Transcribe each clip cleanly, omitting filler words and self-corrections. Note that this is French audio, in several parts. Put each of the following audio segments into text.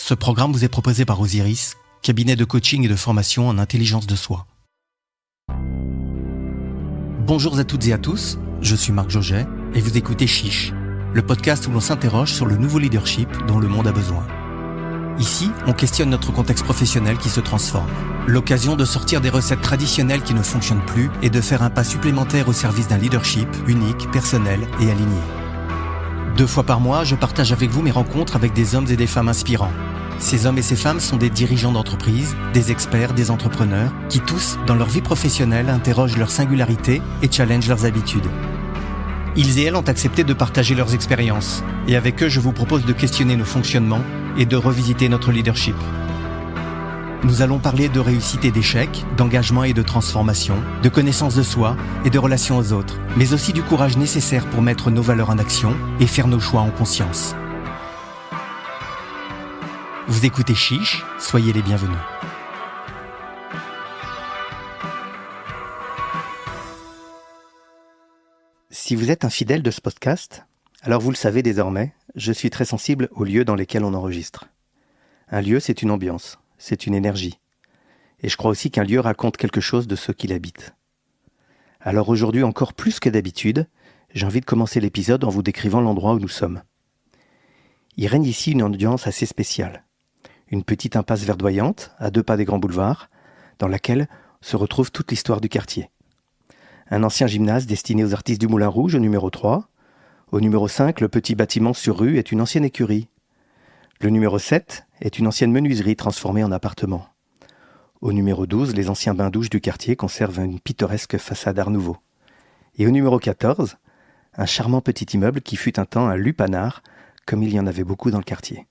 Ce programme vous est proposé par Osiris, cabinet de coaching et de formation en intelligence de soi. Bonjour à toutes et à tous, je suis Marc Joget et vous écoutez Chiche, le podcast où l'on s'interroge sur le nouveau leadership dont le monde a besoin. Ici, on questionne notre contexte professionnel qui se transforme. L'occasion de sortir des recettes traditionnelles qui ne fonctionnent plus et de faire un pas supplémentaire au service d'un leadership unique, personnel et aligné. 2 fois par mois, je partage avec vous mes rencontres avec des hommes et des femmes inspirants. Ces hommes et ces femmes sont des dirigeants d'entreprise, des experts, des entrepreneurs, qui tous, dans leur vie professionnelle, interrogent leur singularité et challengent leurs habitudes. Ils et elles ont accepté de partager leurs expériences, et avec eux, je vous propose de questionner nos fonctionnements et de revisiter notre leadership. Nous allons parler de réussite et d'échec, d'engagement et de transformation, de connaissance de soi et de relations aux autres, mais aussi du courage nécessaire pour mettre nos valeurs en action et faire nos choix en conscience. Vous écoutez Chiche, soyez les bienvenus. Si vous êtes un fidèle de ce podcast, alors vous le savez désormais, je suis très sensible aux lieux dans lesquels on enregistre. Un lieu, c'est une ambiance, c'est une énergie. Et je crois aussi qu'un lieu raconte quelque chose de ceux qui l'habitent. Alors aujourd'hui, encore plus que d'habitude, j'ai envie de commencer l'épisode en vous décrivant l'endroit où nous sommes. Il règne ici une ambiance assez spéciale. Une petite impasse verdoyante, à 2 pas des grands boulevards, dans laquelle se retrouve toute l'histoire du quartier. Un ancien gymnase destiné aux artistes du Moulin Rouge au numéro 3. Au numéro 5, le petit bâtiment sur rue est une ancienne écurie. Le numéro 7 est une ancienne menuiserie transformée en appartement. Au numéro 12, les anciens bains-douches du quartier conservent une pittoresque façade art nouveau. Et au numéro 14, un charmant petit immeuble qui fut un temps un lupanar, comme il y en avait beaucoup dans le quartier.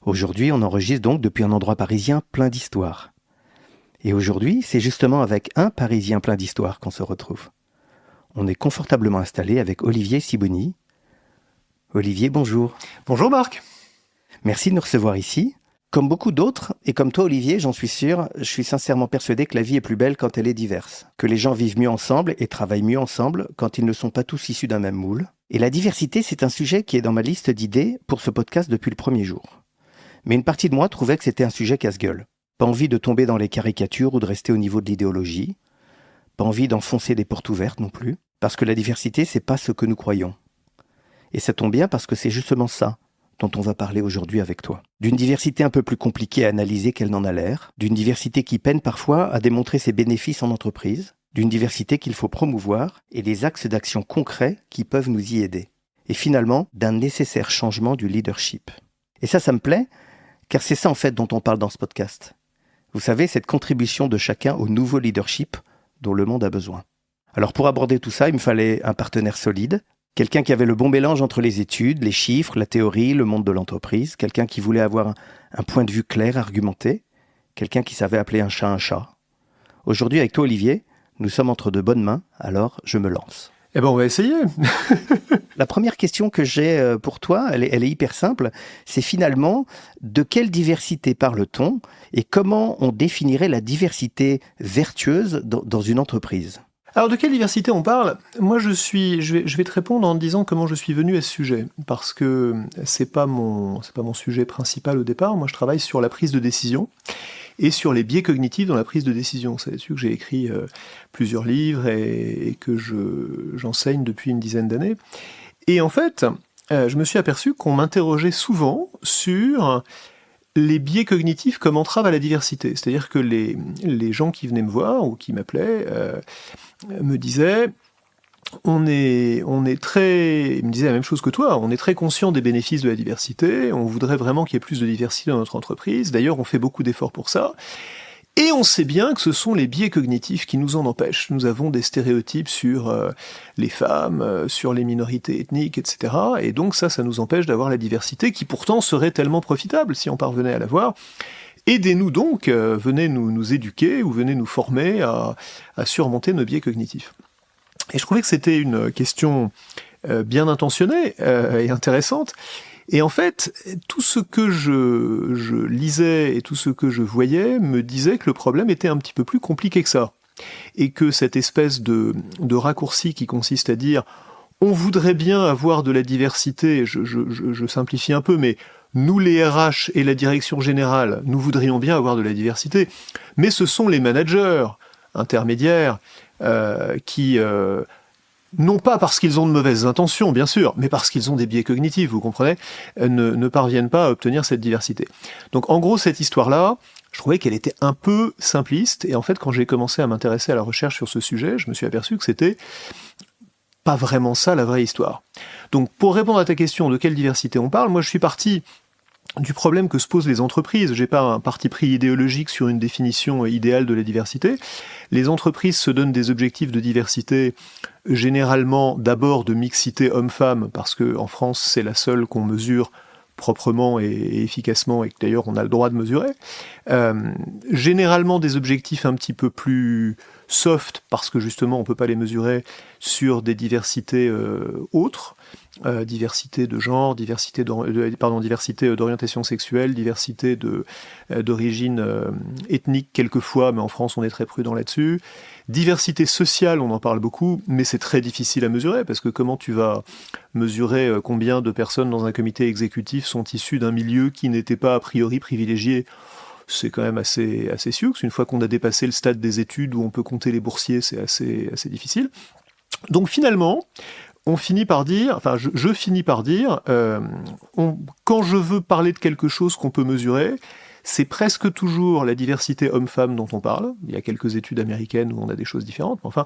Aujourd'hui, on enregistre donc depuis un endroit parisien plein d'histoires. Et aujourd'hui, c'est justement avec un Parisien plein d'histoires qu'on se retrouve. On est confortablement installé avec Olivier Sibony. Olivier, bonjour. Bonjour Marc. Merci de nous recevoir ici. Comme beaucoup d'autres, et comme toi Olivier, j'en suis sûr, je suis sincèrement persuadé que la vie est plus belle quand elle est diverse. Que les gens vivent mieux ensemble et travaillent mieux ensemble quand ils ne sont pas tous issus d'un même moule. Et la diversité, c'est un sujet qui est dans ma liste d'idées pour ce podcast depuis le premier jour. Mais une partie de moi trouvait que c'était un sujet casse-gueule. Pas envie de tomber dans les caricatures ou de rester au niveau de l'idéologie. Pas envie d'enfoncer des portes ouvertes non plus. Parce que la diversité, c'est pas ce que nous croyons. Et ça tombe bien parce que c'est justement ça dont on va parler aujourd'hui avec toi. D'une diversité un peu plus compliquée à analyser qu'elle n'en a l'air. D'une diversité qui peine parfois à démontrer ses bénéfices en entreprise. D'une diversité qu'il faut promouvoir et des axes d'action concrets qui peuvent nous y aider. Et finalement, d'un nécessaire changement du leadership. Et ça me plaît, car c'est ça en fait dont on parle dans ce podcast. Vous savez, cette contribution de chacun au nouveau leadership dont le monde a besoin. Alors pour aborder tout ça, il me fallait un partenaire solide, quelqu'un qui avait le bon mélange entre les études, les chiffres, la théorie, le monde de l'entreprise, quelqu'un qui voulait avoir un point de vue clair, argumenté, quelqu'un qui savait appeler un chat un chat. Aujourd'hui, avec toi Olivier, nous sommes entre de bonnes mains, alors je me lance. Eh ben on va essayer. La première question que j'ai pour toi, elle est hyper simple, c'est finalement de quelle diversité parle-t-on et comment on définirait la diversité vertueuse dans une entreprise ? Alors de quelle diversité on parle ? Moi je vais te répondre en te disant comment je suis venu à ce sujet, parce que c'est pas mon sujet principal au départ. Moi je travaille sur la prise de décision et sur les biais cognitifs dans la prise de décision. C'est là-dessus que j'ai écrit plusieurs livres et que j'enseigne depuis une dizaine d'années. Et en fait, je me suis aperçu qu'on m'interrogeait souvent sur les biais cognitifs comme entrave à la diversité. C'est-à-dire que les gens qui venaient me voir ou qui m'appelaient me disaient il me disait la même chose que toi, on est très conscient des bénéfices de la diversité, on voudrait vraiment qu'il y ait plus de diversité dans notre entreprise, d'ailleurs on fait beaucoup d'efforts pour ça, et on sait bien que ce sont les biais cognitifs qui nous en empêchent. Nous avons des stéréotypes sur les femmes, sur les minorités ethniques, etc. Et donc ça nous empêche d'avoir la diversité qui pourtant serait tellement profitable si on parvenait à l'avoir. Aidez-nous donc, venez nous éduquer ou venez nous former à surmonter nos biais cognitifs. Et je trouvais que c'était une question bien intentionnée et intéressante. Et en fait, tout ce que je lisais et tout ce que je voyais me disait que le problème était un petit peu plus compliqué que ça. Et que cette espèce de raccourci qui consiste à dire on voudrait bien avoir de la diversité, je simplifie un peu, mais nous les RH et la direction générale, nous voudrions bien avoir de la diversité, mais ce sont les managers intermédiaires qui, non pas parce qu'ils ont de mauvaises intentions, bien sûr, mais parce qu'ils ont des biais cognitifs, vous comprenez, ne parviennent pas à obtenir cette diversité. Donc en gros, cette histoire-là, je trouvais qu'elle était un peu simpliste, et en fait, quand j'ai commencé à m'intéresser à la recherche sur ce sujet, je me suis aperçu que c'était pas vraiment ça la vraie histoire. Donc pour répondre à ta question de quelle diversité on parle, moi je suis parti du problème que se posent les entreprises. J'ai pas un parti pris idéologique sur une définition idéale de la diversité. Les entreprises se donnent des objectifs de diversité, généralement d'abord de mixité homme-femme, parce qu'en France c'est la seule qu'on mesure proprement et efficacement, et que d'ailleurs on a le droit de mesurer. Généralement des objectifs un petit peu plus soft, parce que justement on peut pas les mesurer, sur des diversités autres, diversité de genre, diversité d'orientation sexuelle, diversité d'origine ethnique quelquefois, mais en France on est très prudent là-dessus. Diversité sociale, on en parle beaucoup, mais c'est très difficile à mesurer, parce que comment tu vas mesurer combien de personnes dans un comité exécutif sont issues d'un milieu qui n'était pas a priori privilégié? C'est quand même assez sioux. Une fois qu'on a dépassé le stade des études où on peut compter les boursiers, c'est assez difficile. Donc finalement, je finis par dire, quand je veux parler de quelque chose qu'on peut mesurer, c'est presque toujours la diversité homme-femme dont on parle. Il y a quelques études américaines où on a des choses différentes, mais enfin,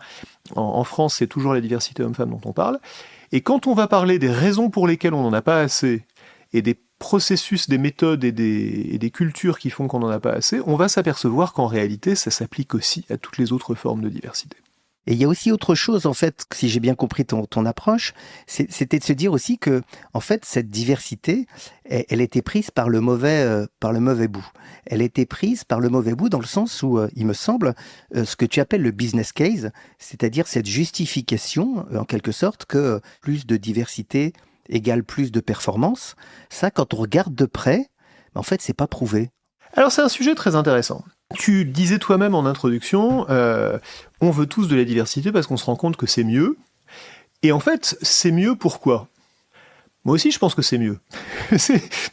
en France, c'est toujours la diversité homme-femme dont on parle. Et quand on va parler des raisons pour lesquelles on n'en a pas assez, et des processus, des méthodes et des cultures qui font qu'on n'en a pas assez, on va s'apercevoir qu'en réalité, ça s'applique aussi à toutes les autres formes de diversité. Et il y a aussi autre chose, en fait, si j'ai bien compris ton approche, c'était de se dire aussi que, en fait, cette diversité, elle était prise par le mauvais bout. Elle était prise par le mauvais bout dans le sens où, il me semble, ce que tu appelles le business case, c'est-à-dire cette justification, en quelque sorte, que plus de diversité égale plus de performance. Ça, quand on regarde de près, en fait, c'est pas prouvé. Alors c'est un sujet très intéressant. Tu disais toi-même en introduction, on veut tous de la diversité parce qu'on se rend compte que c'est mieux. Et en fait, c'est mieux pourquoi ? Moi aussi, je pense que c'est mieux.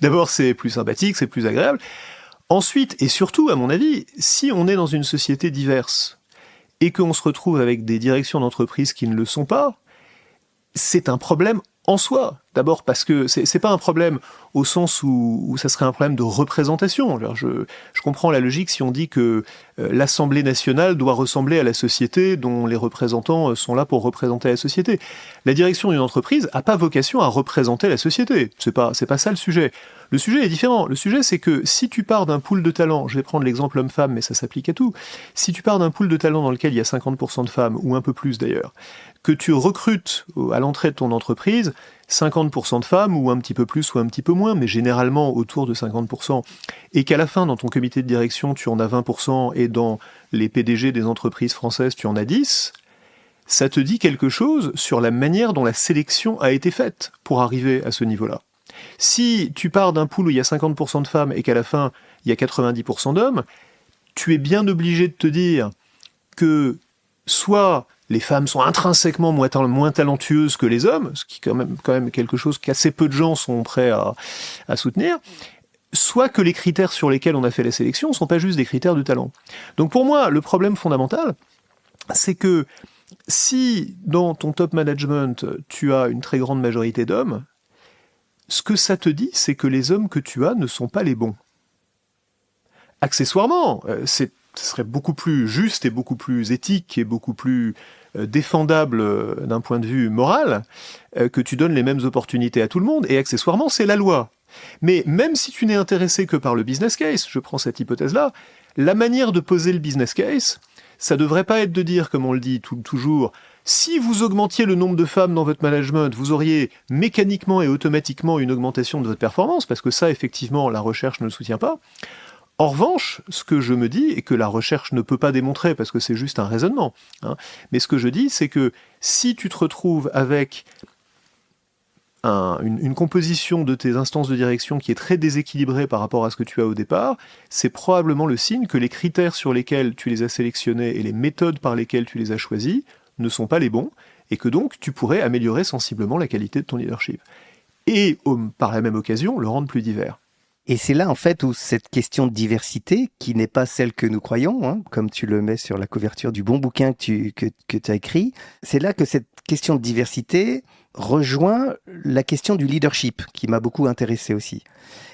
D'abord, c'est plus sympathique, c'est plus agréable. Ensuite, et surtout, à mon avis, si on est dans une société diverse et qu'on se retrouve avec des directions d'entreprise qui ne le sont pas, c'est un problème en soi. D'abord parce que c'est pas un problème au sens où ça serait un problème de représentation. Alors je comprends la logique si on dit que l'Assemblée nationale doit ressembler à la société dont les représentants sont là pour représenter la société. La direction d'une entreprise a pas vocation à représenter la société. C'est pas ça le sujet. Le sujet est différent. Le sujet, c'est que si tu pars d'un pool de talents, je vais prendre l'exemple homme-femme, mais ça s'applique à tout. Si tu pars d'un pool de talents dans lequel il y a 50% de femmes, ou un peu plus d'ailleurs, que tu recrutes à l'entrée de ton entreprise 50% de femmes, ou un petit peu plus, ou un petit peu moins, mais généralement autour de 50%, et qu'à la fin, dans ton comité de direction, tu en as 20%, et dans les PDG des entreprises françaises, tu en as 10%, ça te dit quelque chose sur la manière dont la sélection a été faite pour arriver à ce niveau-là. Si tu pars d'un pool où il y a 50% de femmes, et qu'à la fin, il y a 90% d'hommes, tu es bien obligé de te dire que soit les femmes sont intrinsèquement moins talentueuses que les hommes, ce qui est quand même quelque chose qu'assez peu de gens sont prêts à soutenir, soit que les critères sur lesquels on a fait la sélection ne sont pas juste des critères de talent. Donc pour moi, le problème fondamental, c'est que si dans ton top management, tu as une très grande majorité d'hommes, ce que ça te dit, c'est que les hommes que tu as ne sont pas les bons. Accessoirement, ce serait beaucoup plus juste et beaucoup plus éthique et beaucoup plus défendable d'un point de vue moral que tu donnes les mêmes opportunités à tout le monde, et accessoirement, c'est la loi. Mais même si tu n'es intéressé que par le business case, je prends cette hypothèse-là, la manière de poser le business case, ça devrait pas être de dire, comme on le dit toujours, si vous augmentiez le nombre de femmes dans votre management, vous auriez mécaniquement et automatiquement une augmentation de votre performance, parce que ça, effectivement, la recherche ne le soutient pas. En revanche, ce que je me dis, et que la recherche ne peut pas démontrer parce que c'est juste un raisonnement, mais ce que je dis, c'est que si tu te retrouves avec une composition de tes instances de direction qui est très déséquilibrée par rapport à ce que tu as au départ, c'est probablement le signe que les critères sur lesquels tu les as sélectionnés et les méthodes par lesquelles tu les as choisis ne sont pas les bons, et que donc tu pourrais améliorer sensiblement la qualité de ton leadership. Et par la même occasion, le rendre plus divers. Et c'est là, en fait, où cette question de diversité, qui n'est pas celle que nous croyons, hein, comme tu le mets sur la couverture du bon bouquin que tu as écrit, c'est là que cette question de diversité rejoint la question du leadership, qui m'a beaucoup intéressé aussi.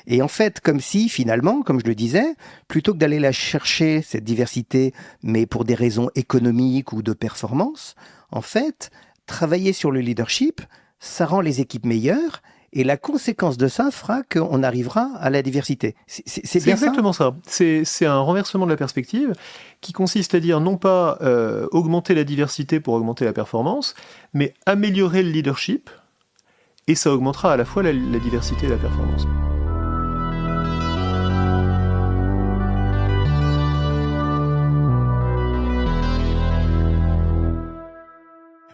Et en fait, comme si, finalement, comme je le disais, plutôt que d'aller la chercher, cette diversité, mais pour des raisons économiques ou de performance, en fait, travailler sur le leadership, ça rend les équipes meilleures. Et la conséquence de ça fera qu'on arrivera à la diversité. C'est bien exactement ça. C'est un renversement de la perspective qui consiste à dire non pas augmenter la diversité pour augmenter la performance, mais améliorer le leadership, et ça augmentera à la fois la diversité et la performance.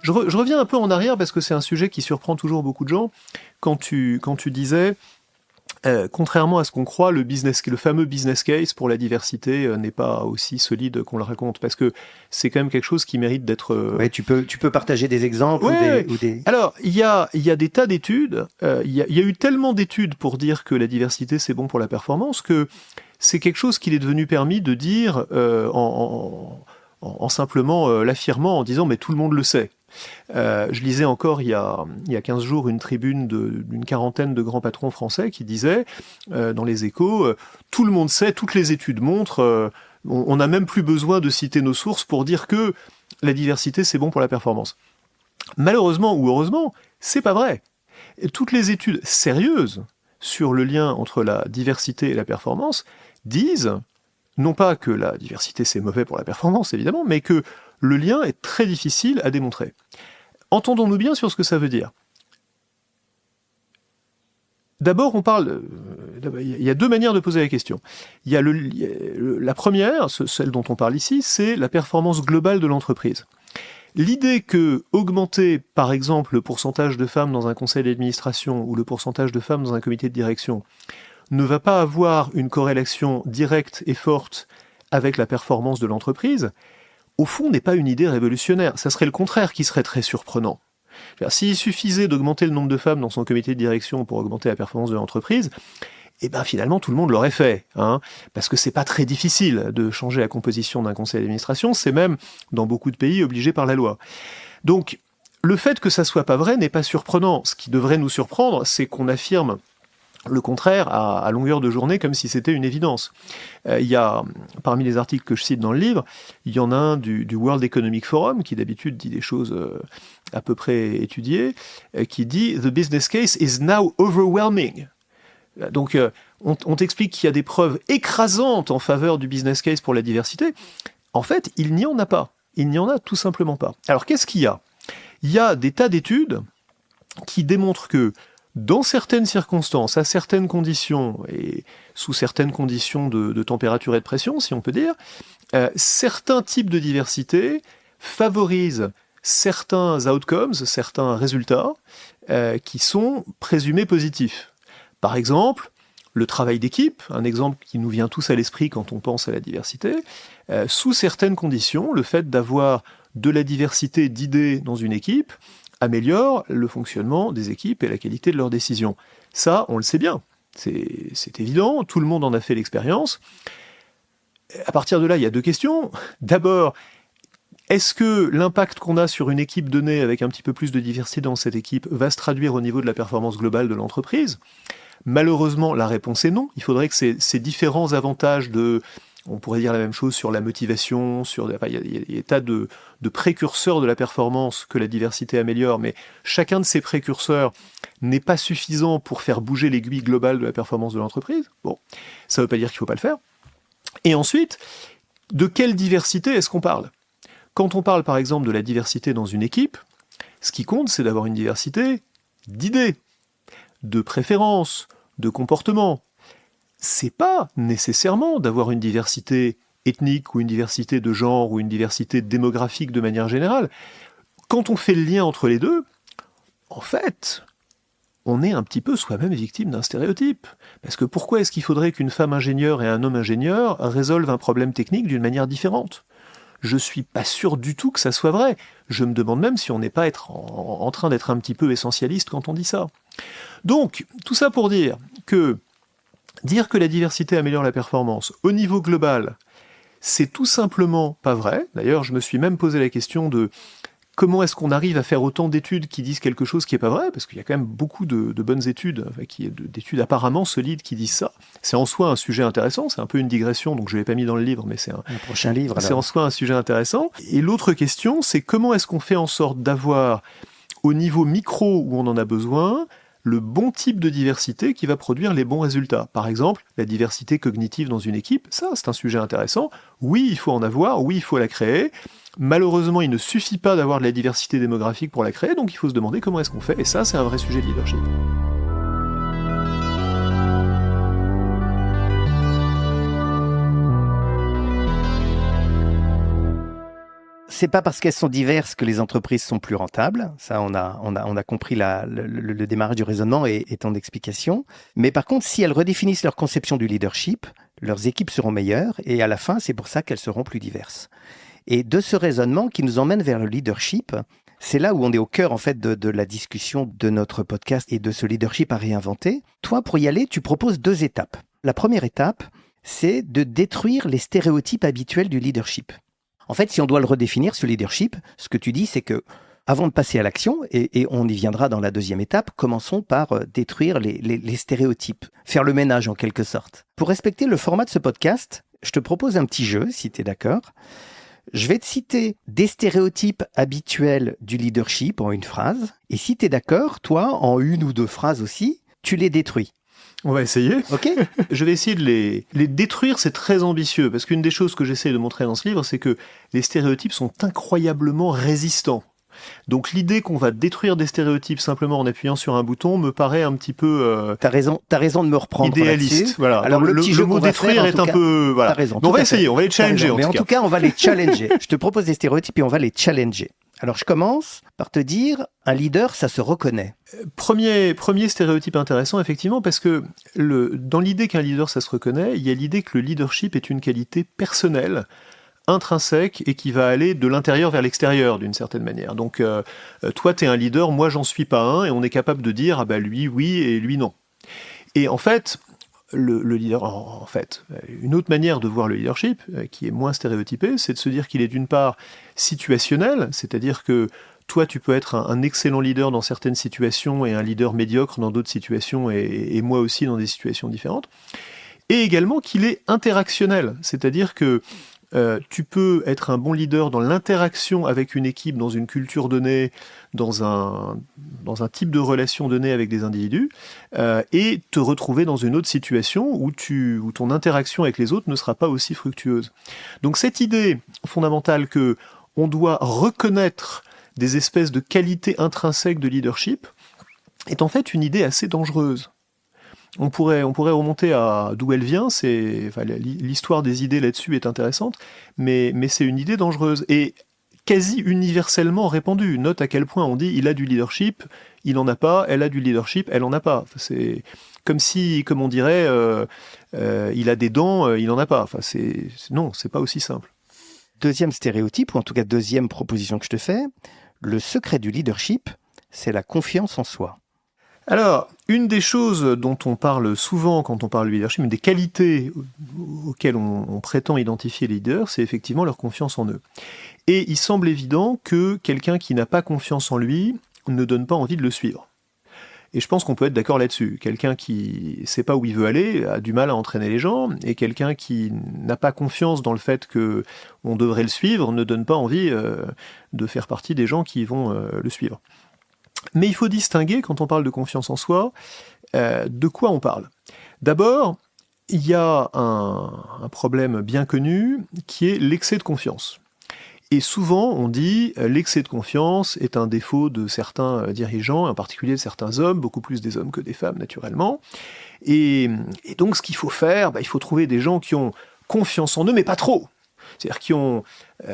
Je reviens un peu en arrière parce que c'est un sujet qui surprend toujours beaucoup de gens. Quand tu disais, contrairement à ce qu'on croit, le fameux business case pour la diversité n'est pas aussi solide qu'on le raconte, parce que c'est quand même quelque chose qui mérite d'être... Ouais, tu peux partager des exemples ou des... Alors, il y a des tas d'études. Il y a eu tellement d'études pour dire que la diversité c'est bon pour la performance que c'est quelque chose qu'il est devenu permis de dire en simplement l'affirmant, en disant mais tout le monde le sait. Je lisais encore il y a 15 jours une tribune d'une quarantaine de grands patrons français qui disaient dans les Échos, tout le monde sait, toutes les études montrent, on n'a même plus besoin de citer nos sources pour dire que la diversité c'est bon pour la performance. Malheureusement ou heureusement, c'est pas vrai. Et toutes les études sérieuses sur le lien entre la diversité et la performance disent non pas que la diversité c'est mauvais pour la performance évidemment, mais que le lien est très difficile à démontrer. Entendons-nous bien sur ce que ça veut dire. D'abord, il y a deux manières de poser la question. Il y a la première, celle dont on parle ici, c'est la performance globale de l'entreprise. L'idée que augmenter, par exemple, le pourcentage de femmes dans un conseil d'administration ou le pourcentage de femmes dans un comité de direction ne va pas avoir une corrélation directe et forte avec la performance de l'entreprise, au fond, n'est pas une idée révolutionnaire. Ça serait le contraire qui serait très surprenant. S'il suffisait d'augmenter le nombre de femmes dans son comité de direction pour augmenter la performance de l'entreprise, eh ben finalement tout le monde l'aurait fait, hein, parce que c'est pas très difficile de changer la composition d'un conseil d'administration, c'est même dans beaucoup de pays obligé par la loi. Donc le fait que ça soit pas vrai n'est pas surprenant. Ce qui devrait nous surprendre, c'est qu'on affirme le contraire à longueur de journée, comme si c'était une évidence. Il y a, parmi les articles que je cite dans le livre, il y en a un du World Economic Forum, qui d'habitude dit des choses à peu près étudiées, qui dit « The business case is now overwhelming ». Donc on t'explique qu'il y a des preuves écrasantes en faveur du business case pour la diversité. En fait, il n'y en a pas. Il n'y en a tout simplement pas. Alors qu'est-ce qu'il y a ? Il y a des tas d'études qui démontrent que dans certaines circonstances, à certaines conditions, et sous certaines conditions de température et de pression, si on peut dire, certains types de diversité favorisent certains outcomes, certains résultats, qui sont présumés positifs. Par exemple, le travail d'équipe, un exemple qui nous vient tous à l'esprit quand on pense à la diversité, sous certaines conditions, le fait d'avoir de la diversité d'idées dans une équipe améliore le fonctionnement des équipes et la qualité de leurs décisions. Ça, on le sait bien, c'est évident, tout le monde en a fait l'expérience. À partir de là, il y a deux questions. D'abord, est-ce que l'impact qu'on a sur une équipe donnée avec un petit peu plus de diversité dans cette équipe va se traduire au niveau de la performance globale de l'entreprise ? Malheureusement, la réponse est non. Il faudrait que ces différents avantages on pourrait dire la même chose sur la motivation, il y a des tas de précurseurs de la performance que la diversité améliore, mais chacun de ces précurseurs n'est pas suffisant pour faire bouger l'aiguille globale de la performance de l'entreprise. Bon, ça ne veut pas dire qu'il ne faut pas le faire. Et ensuite, de quelle diversité est-ce qu'on parle ? Quand on parle par exemple de la diversité dans une équipe, ce qui compte, c'est d'avoir une diversité d'idées, de préférences, de comportements. C'est pas nécessairement d'avoir une diversité ethnique ou une diversité de genre ou une diversité démographique de manière générale. Quand on fait le lien entre les deux, en fait, on est un petit peu soi-même victime d'un stéréotype. Parce que pourquoi est-ce qu'il faudrait qu'une femme ingénieure et un homme ingénieur résolvent un problème technique d'une manière différente ? Je suis pas sûr du tout que ça soit vrai. Je me demande même si on n'est pas en train d'être un petit peu essentialiste quand on dit ça. Donc, tout ça pour dire que Dire que la diversité améliore la performance au niveau global, c'est tout simplement pas vrai. D'ailleurs, je me suis même posé la question de comment est-ce qu'on arrive à faire autant d'études qui disent quelque chose qui n'est pas vrai, parce qu'il y a quand même beaucoup de bonnes études, d'études apparemment solides qui disent ça. C'est en soi un sujet intéressant, c'est un peu une digression, donc je ne l'ai pas mis dans le livre, mais c'est un prochain livre. C'est en soi un sujet intéressant. Et l'autre question, c'est comment est-ce qu'on fait en sorte d'avoir, au niveau micro où on en a besoin, le bon type de diversité qui va produire les bons résultats. Par exemple, la diversité cognitive dans une équipe, ça c'est un sujet intéressant. Oui, il faut en avoir, oui, il faut la créer. Malheureusement, il ne suffit pas d'avoir de la diversité démographique pour la créer, donc il faut se demander comment est-ce qu'on fait, et ça c'est un vrai sujet de leadership. C'est pas parce qu'elles sont diverses que les entreprises sont plus rentables. Ça, on a compris le démarrage du raisonnement et ton explication. Mais par contre, si elles redéfinissent leur conception du leadership, leurs équipes seront meilleures et à la fin, c'est pour ça qu'elles seront plus diverses. Et de ce raisonnement qui nous emmène vers le leadership, c'est là où on est au cœur en fait de la discussion de notre podcast et de ce leadership à réinventer. Toi, pour y aller, tu proposes 2 étapes. La première étape, c'est de détruire les stéréotypes habituels du leadership. En fait, si on doit le redéfinir, ce leadership, ce que tu dis, c'est que avant de passer à l'action, et on y viendra dans la deuxième étape, commençons par détruire les stéréotypes, faire le ménage en quelque sorte. Pour respecter le format de ce podcast, je te propose un petit jeu, si tu es d'accord. Je vais te citer des stéréotypes habituels du leadership en une phrase, et si tu es d'accord, toi, en 1 ou 2 phrases aussi, tu les détruis. On va essayer. Ok. Je vais essayer de les détruire, c'est très ambitieux, parce qu'une des choses que j'essaie de montrer dans ce livre, c'est que les stéréotypes sont incroyablement résistants. Donc l'idée qu'on va détruire des stéréotypes simplement en appuyant sur un bouton me paraît un petit peu t'as raison de me reprendre idéaliste. Là-dessus. Voilà. Alors le petit jeu mot détruire est un peu voilà. T'as raison. Mais on va essayer, on va les challenger en tout cas. Mais en tout cas, on va les challenger. Je te propose des stéréotypes et on va les challenger. Alors je commence par te dire, un leader, ça se reconnaît. Premier stéréotype intéressant, effectivement, parce que dans l'idée qu'un leader, ça se reconnaît, il y a l'idée que le leadership est une qualité personnelle, intrinsèque, et qui va aller de l'intérieur vers l'extérieur, d'une certaine manière. Donc, toi, t'es un leader, moi, j'en suis pas un, et on est capable de dire, ah bah lui, oui, et lui, non. Et en fait, le leader, en fait, une autre manière de voir le leadership, qui est moins stéréotypée, c'est de se dire qu'il est d'une part situationnel, c'est-à-dire que toi, tu peux être un excellent leader dans certaines situations et un leader médiocre dans d'autres situations, et moi aussi dans des situations différentes, et également qu'il est interactionnel, c'est-à-dire que tu peux être un bon leader dans l'interaction avec une équipe, dans une culture donnée, dans un type de relation donnée avec des individus, et te retrouver dans une autre situation où ton interaction avec les autres ne sera pas aussi fructueuse. Donc cette idée fondamentale que on doit reconnaître des espèces de qualités intrinsèques de leadership est en fait une idée assez dangereuse. On pourrait remonter à d'où elle vient, l'histoire des idées là-dessus est intéressante, mais c'est une idée dangereuse et quasi universellement répandue. Note à quel point on dit il a du leadership, il en a pas, elle a du leadership, elle en a pas. C'est comme on dirait, il a des dents, il en a pas. Non, c'est pas aussi simple. Deuxième stéréotype, ou en tout cas deuxième proposition que je te fais, le secret du leadership, c'est la confiance en soi. Alors, une des choses dont on parle souvent quand on parle de leadership, une des qualités auxquelles on prétend identifier les leaders, c'est effectivement leur confiance en eux. Et il semble évident que quelqu'un qui n'a pas confiance en lui ne donne pas envie de le suivre. Et je pense qu'on peut être d'accord là-dessus. Quelqu'un qui ne sait pas où il veut aller a du mal à entraîner les gens, et quelqu'un qui n'a pas confiance dans le fait qu'on devrait le suivre ne donne pas envie de faire partie des gens qui vont le suivre. Mais il faut distinguer, quand on parle de confiance en soi, de quoi on parle. D'abord, il y a un problème bien connu qui est l'excès de confiance. Et souvent, on dit l'excès de confiance est un défaut de certains dirigeants, en particulier de certains hommes, beaucoup plus des hommes que des femmes, naturellement. Et donc, ce qu'il faut faire, il faut trouver des gens qui ont confiance en eux, mais pas trop. C'est-à-dire qui ont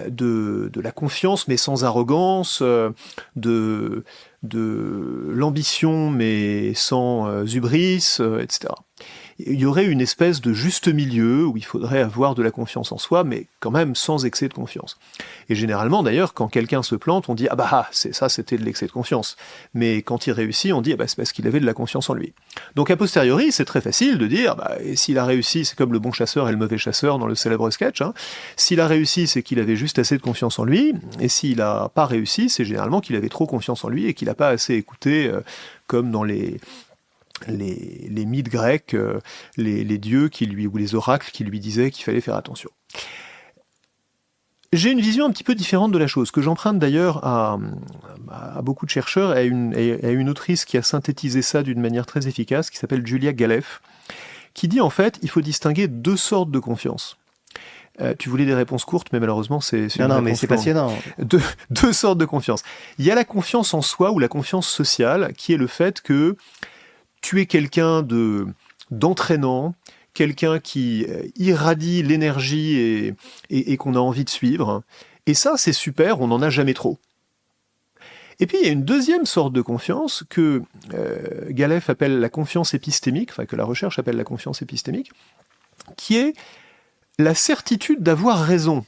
de la confiance, mais sans arrogance, de l'ambition, mais sans hubris, etc. il y aurait une espèce de juste milieu où il faudrait avoir de la confiance en soi, mais quand même sans excès de confiance. Et généralement, d'ailleurs, quand quelqu'un se plante, on dit « Ah bah, c'était de l'excès de confiance ». Mais quand il réussit, on dit « Ah bah, c'est parce qu'il avait de la confiance en lui ». Donc, a posteriori, c'est très facile de dire « et s'il a réussi, c'est comme le bon chasseur et le mauvais chasseur dans le célèbre sketch. S'il a réussi, c'est qu'il avait juste assez de confiance en lui, et s'il n'a pas réussi, c'est généralement qu'il avait trop confiance en lui et qu'il n'a pas assez écouté, comme dans les mythes grecs, les dieux ou les oracles qui lui disaient qu'il fallait faire attention. » J'ai une vision un petit peu différente de la chose, que j'emprunte d'ailleurs à beaucoup de chercheurs, et à une autrice qui a synthétisé ça d'une manière très efficace, qui s'appelle Julia Galef, qui dit en fait, il faut distinguer deux sortes de confiance. Tu voulais des réponses courtes, mais malheureusement, c'est non, mais c'est passionnant. Deux sortes de confiance. Il y a la confiance en soi ou la confiance sociale, qui est le fait que tu es quelqu'un d'entraînant, quelqu'un qui irradie l'énergie et qu'on a envie de suivre. Et ça, c'est super, on n'en a jamais trop. Et puis, il y a une deuxième sorte de confiance que Galef appelle la confiance épistémique, enfin que la recherche appelle la confiance épistémique, qui est la certitude d'avoir raison.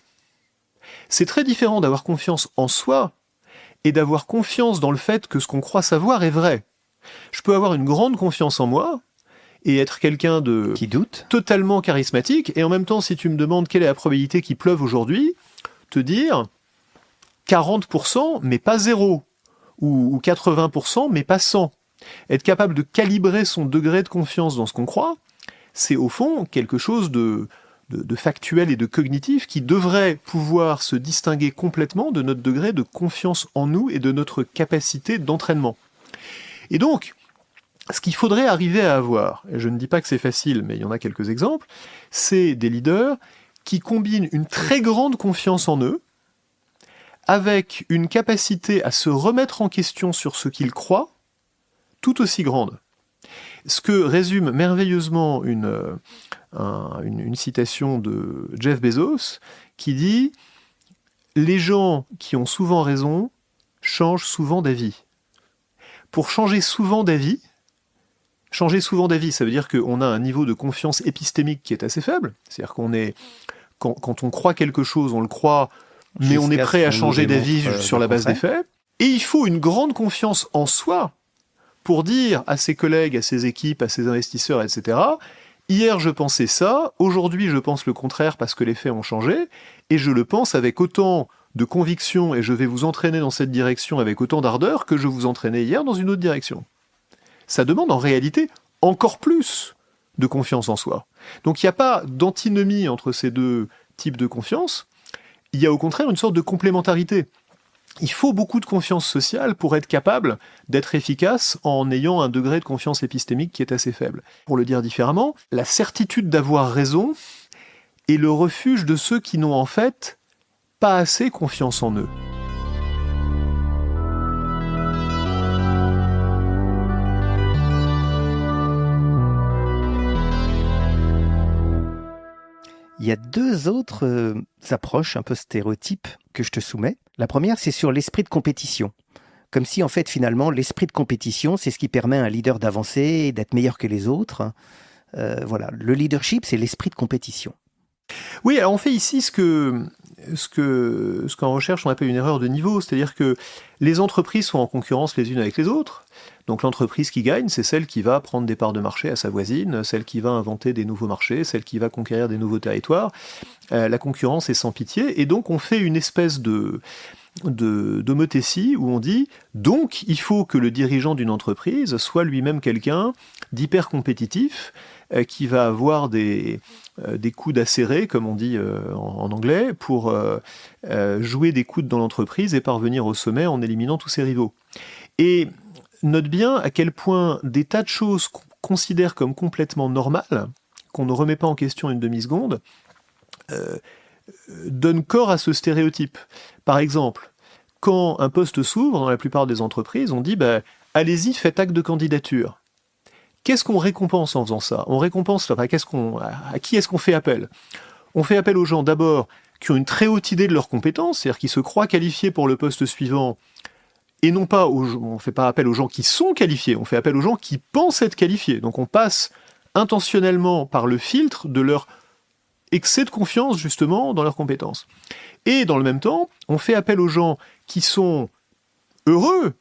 C'est très différent d'avoir confiance en soi et d'avoir confiance dans le fait que ce qu'on croit savoir est vrai. Je peux avoir une grande confiance en moi et être quelqu'un de qui doute, totalement charismatique, et en même temps, si tu me demandes quelle est la probabilité qu'il pleuve aujourd'hui, te dire 40%, mais pas 0, ou 80%, mais pas 100. Être capable de calibrer son degré de confiance dans ce qu'on croit, c'est au fond quelque chose de factuel et de cognitif qui devrait pouvoir se distinguer complètement de notre degré de confiance en nous et de notre capacité d'entraînement. Et donc, ce qu'il faudrait arriver à avoir, et je ne dis pas que c'est facile, mais il y en a quelques exemples, c'est des leaders qui combinent une très grande confiance en eux avec une capacité à se remettre en question sur ce qu'ils croient, tout aussi grande. Ce que résume merveilleusement une citation de Jeff Bezos, qui dit « Les gens qui ont souvent raison changent souvent d'avis. » Pour changer souvent d'avis, ça veut dire qu'on a un niveau de confiance épistémique qui est assez faible. C'est-à-dire quand on croit quelque chose, on le croit, mais on est prêt à changer d'avis sur la base des faits. Et il faut une grande confiance en soi pour dire à ses collègues, à ses équipes, à ses investisseurs, etc. « Hier, je pensais ça, aujourd'hui, je pense le contraire parce que les faits ont changé, et je le pense avec autant de conviction, et je vais vous entraîner dans cette direction avec autant d'ardeur que je vous entraînais hier dans une autre direction. » Ça demande en réalité encore plus de confiance en soi. Donc il n'y a pas d'antinomie entre ces deux types de confiance, il y a au contraire une sorte de complémentarité. Il faut beaucoup de confiance sociale pour être capable d'être efficace en ayant un degré de confiance épistémique qui est assez faible. Pour le dire différemment, la certitude d'avoir raison est le refuge de ceux qui n'ont en fait pas assez confiance en eux. Il y a deux autres approches un peu stéréotypes que je te soumets. La première, c'est sur l'esprit de compétition. Comme si, en fait, finalement, l'esprit de compétition, c'est ce qui permet à un leader d'avancer, d'être meilleur que les autres. Voilà, le leadership, c'est l'esprit de compétition. Oui, alors on fait ici ce qu'en recherche on appelle une erreur de niveau, c'est-à-dire que les entreprises sont en concurrence les unes avec les autres. Donc l'entreprise qui gagne, c'est celle qui va prendre des parts de marché à sa voisine, celle qui va inventer des nouveaux marchés, celle qui va conquérir des nouveaux territoires. La concurrence est sans pitié, et donc on fait une espèce d'homothétie où on dit donc il faut que le dirigeant d'une entreprise soit lui-même quelqu'un d'hyper compétitif, qui va avoir des coudes acérés, comme on dit en anglais, pour jouer des coudes dans l'entreprise et parvenir au sommet en éliminant tous ses rivaux. Et note bien à quel point des tas de choses qu'on considère comme complètement normales, qu'on ne remet pas en question une demi-seconde, donnent corps à ce stéréotype. Par exemple, quand un poste s'ouvre dans la plupart des entreprises, on dit allez-y, faites acte de candidature. Qu'est-ce qu'on récompense en faisant ça ? On récompense, à qui est-ce qu'on fait appel ? On fait appel aux gens d'abord qui ont une très haute idée de leurs compétences, c'est-à-dire qui se croient qualifiés pour le poste suivant, et non pas on ne fait pas appel aux gens qui sont qualifiés, on fait appel aux gens qui pensent être qualifiés. Donc on passe intentionnellement par le filtre de leur excès de confiance justement dans leurs compétences. Et dans le même temps, on fait appel aux gens qui sont heureux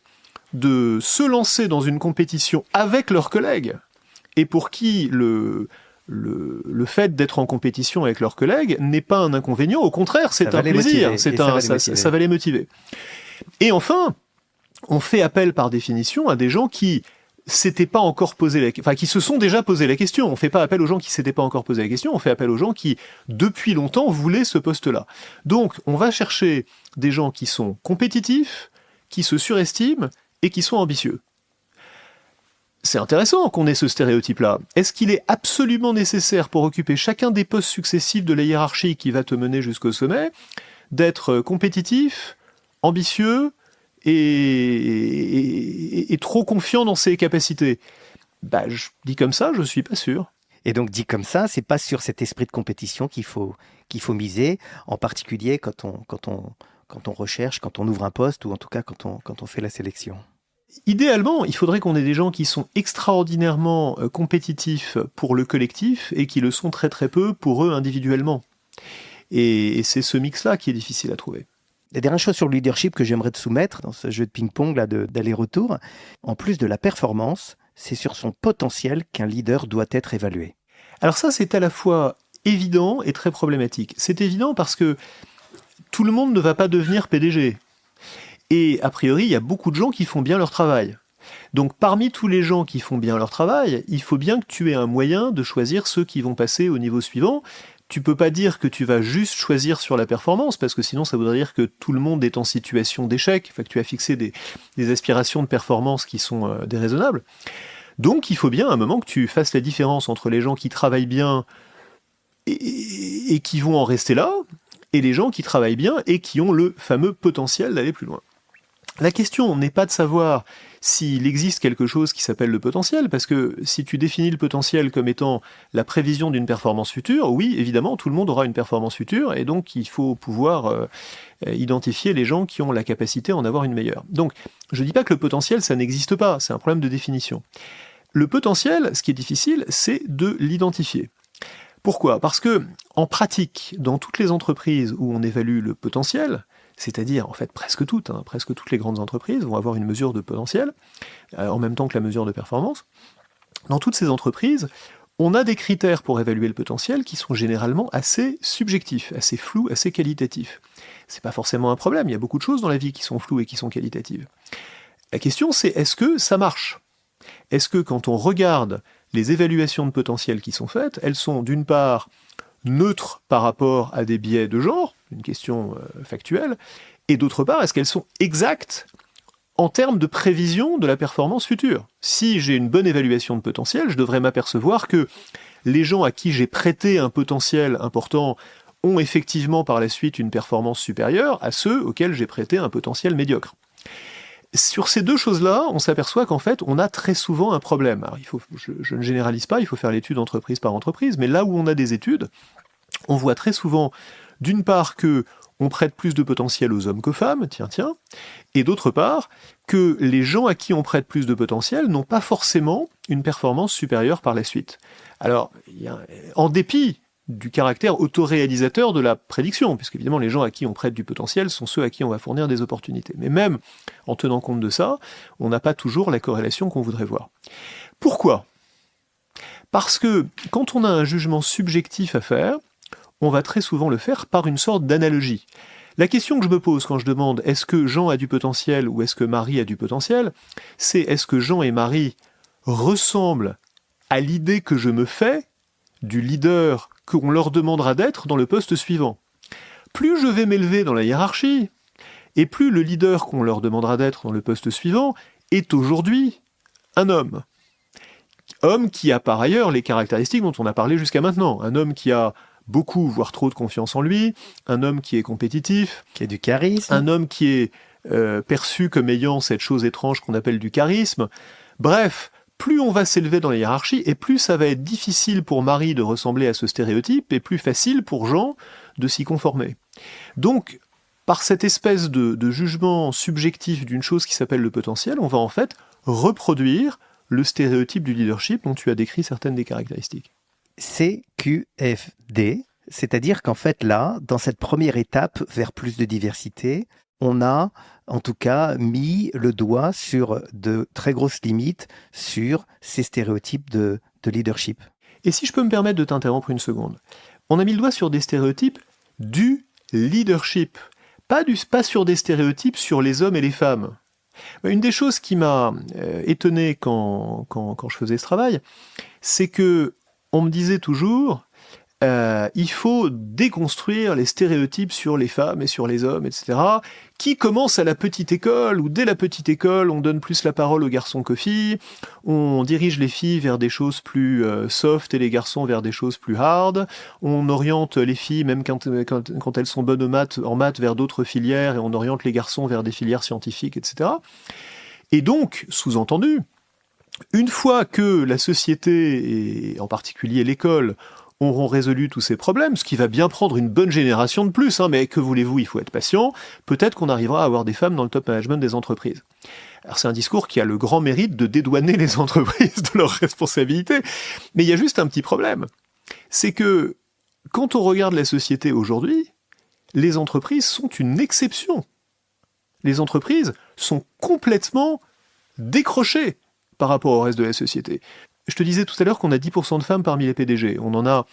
de se lancer dans une compétition avec leurs collègues et pour qui le fait d'être en compétition avec leurs collègues n'est pas un inconvénient, au contraire, c'est un plaisir, ça va les motiver. Et enfin, on fait appel par définition à des gens qui s'étaient pas encore qui se sont déjà posé la question. On fait pas appel aux gens qui s'étaient pas encore posé la question, on fait appel aux gens qui, depuis longtemps, voulaient ce poste-là. Donc, on va chercher des gens qui sont compétitifs, qui se surestiment et qui sont ambitieux. C'est intéressant qu'on ait ce stéréotype-là. Est-ce qu'il est absolument nécessaire pour occuper chacun des postes successifs de la hiérarchie qui va te mener jusqu'au sommet d'être compétitif, ambitieux et trop confiant dans ses capacités? Je dis comme ça, je suis pas sûr. Et donc dit comme ça, c'est pas sur cet esprit de compétition qu'il faut miser, en particulier quand on recherche, quand on ouvre un poste, ou en tout cas quand on fait la sélection. Idéalement, il faudrait qu'on ait des gens qui sont extraordinairement compétitifs pour le collectif et qui le sont très très peu pour eux individuellement. Et c'est ce mix-là qui est difficile à trouver. La dernière chose sur le leadership que j'aimerais te soumettre dans ce jeu de ping-pong là d'aller-retour, en plus de la performance, c'est sur son potentiel qu'un leader doit être évalué. Alors ça, c'est à la fois évident et très problématique. C'est évident parce que tout le monde ne va pas devenir PDG. Et a priori, il y a beaucoup de gens qui font bien leur travail. Donc parmi tous les gens qui font bien leur travail, il faut bien que tu aies un moyen de choisir ceux qui vont passer au niveau suivant. Tu peux pas dire que tu vas juste choisir sur la performance, parce que sinon ça voudrait dire que tout le monde est en situation d'échec, que tu as fixé des aspirations de performance qui sont déraisonnables. Donc il faut bien à un moment que tu fasses la différence entre les gens qui travaillent bien et qui vont en rester là, et les gens qui travaillent bien et qui ont le fameux potentiel d'aller plus loin. La question n'est pas de savoir s'il existe quelque chose qui s'appelle le potentiel, parce que si tu définis le potentiel comme étant la prévision d'une performance future, oui, évidemment, tout le monde aura une performance future, et donc il faut pouvoir identifier les gens qui ont la capacité à en avoir une meilleure. Donc, je ne dis pas que le potentiel, ça n'existe pas, c'est un problème de définition. Le potentiel, ce qui est difficile, c'est de l'identifier. Pourquoi ? Parce que, en pratique, dans toutes les entreprises où on évalue le potentiel, c'est-à-dire en fait presque toutes les grandes entreprises vont avoir une mesure de potentiel, en même temps que la mesure de performance. Dans toutes ces entreprises, on a des critères pour évaluer le potentiel qui sont généralement assez subjectifs, assez flous, assez qualitatifs. C'est pas forcément un problème, il y a beaucoup de choses dans la vie qui sont floues et qui sont qualitatives. La question c'est, est-ce que ça marche ? Est-ce que quand on regarde les évaluations de potentiel qui sont faites, elles sont d'une part neutres par rapport à des biais de genre, une question factuelle, et d'autre part, est-ce qu'elles sont exactes en termes de prévision de la performance future ? Si j'ai une bonne évaluation de potentiel, je devrais m'apercevoir que les gens à qui j'ai prêté un potentiel important ont effectivement par la suite une performance supérieure à ceux auxquels j'ai prêté un potentiel médiocre. Sur ces deux choses-là, on s'aperçoit qu'en fait, on a très souvent un problème. Alors, je ne généralise pas, il faut faire l'étude entreprise par entreprise, mais là où on a des études, on voit très souvent, d'une part, que on prête plus de potentiel aux hommes qu'aux femmes, et d'autre part, que les gens à qui on prête plus de potentiel n'ont pas forcément une performance supérieure par la suite. Alors, en dépit du caractère autoréalisateur de la prédiction, puisque évidemment les gens à qui on prête du potentiel sont ceux à qui on va fournir des opportunités. Mais même en tenant compte de ça, on n'a pas toujours la corrélation qu'on voudrait voir. Pourquoi ? Parce que quand on a un jugement subjectif à faire, on va très souvent le faire par une sorte d'analogie. La question que je me pose quand je demande est-ce que Jean a du potentiel ou est-ce que Marie a du potentiel, c'est est-ce que Jean et Marie ressemblent à l'idée que je me fais du leader qu'on leur demandera d'être dans le poste suivant. Plus je vais m'élever dans la hiérarchie, et plus le leader qu'on leur demandera d'être dans le poste suivant est aujourd'hui un homme. Homme qui a par ailleurs les caractéristiques dont on a parlé jusqu'à maintenant. Un homme qui a beaucoup, voire trop de confiance en lui, un homme qui est compétitif, qui a du charisme, un homme qui est perçu comme ayant cette chose étrange qu'on appelle du charisme. Bref, plus on va s'élever dans la hiérarchie, et plus ça va être difficile pour Marie de ressembler à ce stéréotype, et plus facile pour Jean de s'y conformer. Donc, par cette espèce de jugement subjectif d'une chose qui s'appelle le potentiel, on va en fait reproduire le stéréotype du leadership dont tu as décrit certaines des caractéristiques. CQFD, c'est-à-dire qu'en fait là, dans cette première étape vers plus de diversité, on a en tout cas mis le doigt sur de très grosses limites sur ces stéréotypes de leadership. Et si je peux me permettre de t'interrompre une seconde, on a mis le doigt sur des stéréotypes du leadership, pas sur des stéréotypes sur les hommes et les femmes. Une des choses qui m'a étonné quand je faisais ce travail, c'est que on me disait toujours il faut déconstruire les stéréotypes sur les femmes et sur les hommes, etc., qui commencent à la petite école, où dès la petite école, on donne plus la parole aux garçons qu'aux filles, on dirige les filles vers des choses plus soft et les garçons vers des choses plus hard, on oriente les filles, même quand elles sont bonnes en maths, vers d'autres filières, et on oriente les garçons vers des filières scientifiques, etc. Et donc, sous-entendu, une fois que la société, et en particulier l'école, auront résolu tous ces problèmes, ce qui va bien prendre une bonne génération de plus, mais que voulez-vous, il faut être patient, peut-être qu'on arrivera à avoir des femmes dans le top management des entreprises. Alors c'est un discours qui a le grand mérite de dédouaner les entreprises de leurs responsabilités, mais il y a juste un petit problème, c'est que quand on regarde la société aujourd'hui, les entreprises sont une exception. Les entreprises sont complètement décrochées par rapport au reste de la société. Je te disais tout à l'heure qu'on a 10% de femmes parmi les PDG. On en a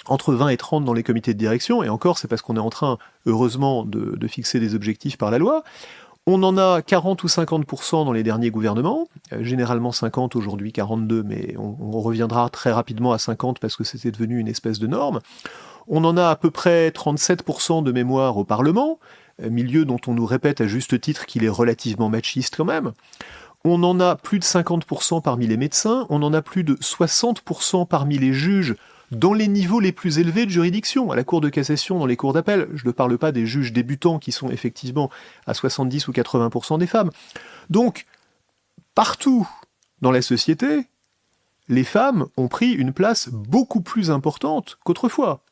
entre 20 et 30 dans les comités de direction, et encore, c'est parce qu'on est en train, heureusement, de fixer des objectifs par la loi. On en a 40 ou 50% dans les derniers gouvernements, généralement 50, aujourd'hui 42, mais on reviendra très rapidement à 50 parce que c'était devenu une espèce de norme. On en a à peu près 37% de mémoire au Parlement, milieu dont on nous répète à juste titre qu'il est relativement machiste quand même. On en a plus de 50% parmi les médecins, on en a plus de 60% parmi les juges dans les niveaux les plus élevés de juridiction, à la Cour de cassation, dans les cours d'appel. Je ne parle pas des juges débutants qui sont effectivement à 70 ou 80% des femmes. Donc, partout dans la société, les femmes ont pris une place beaucoup plus importante qu'autrefois.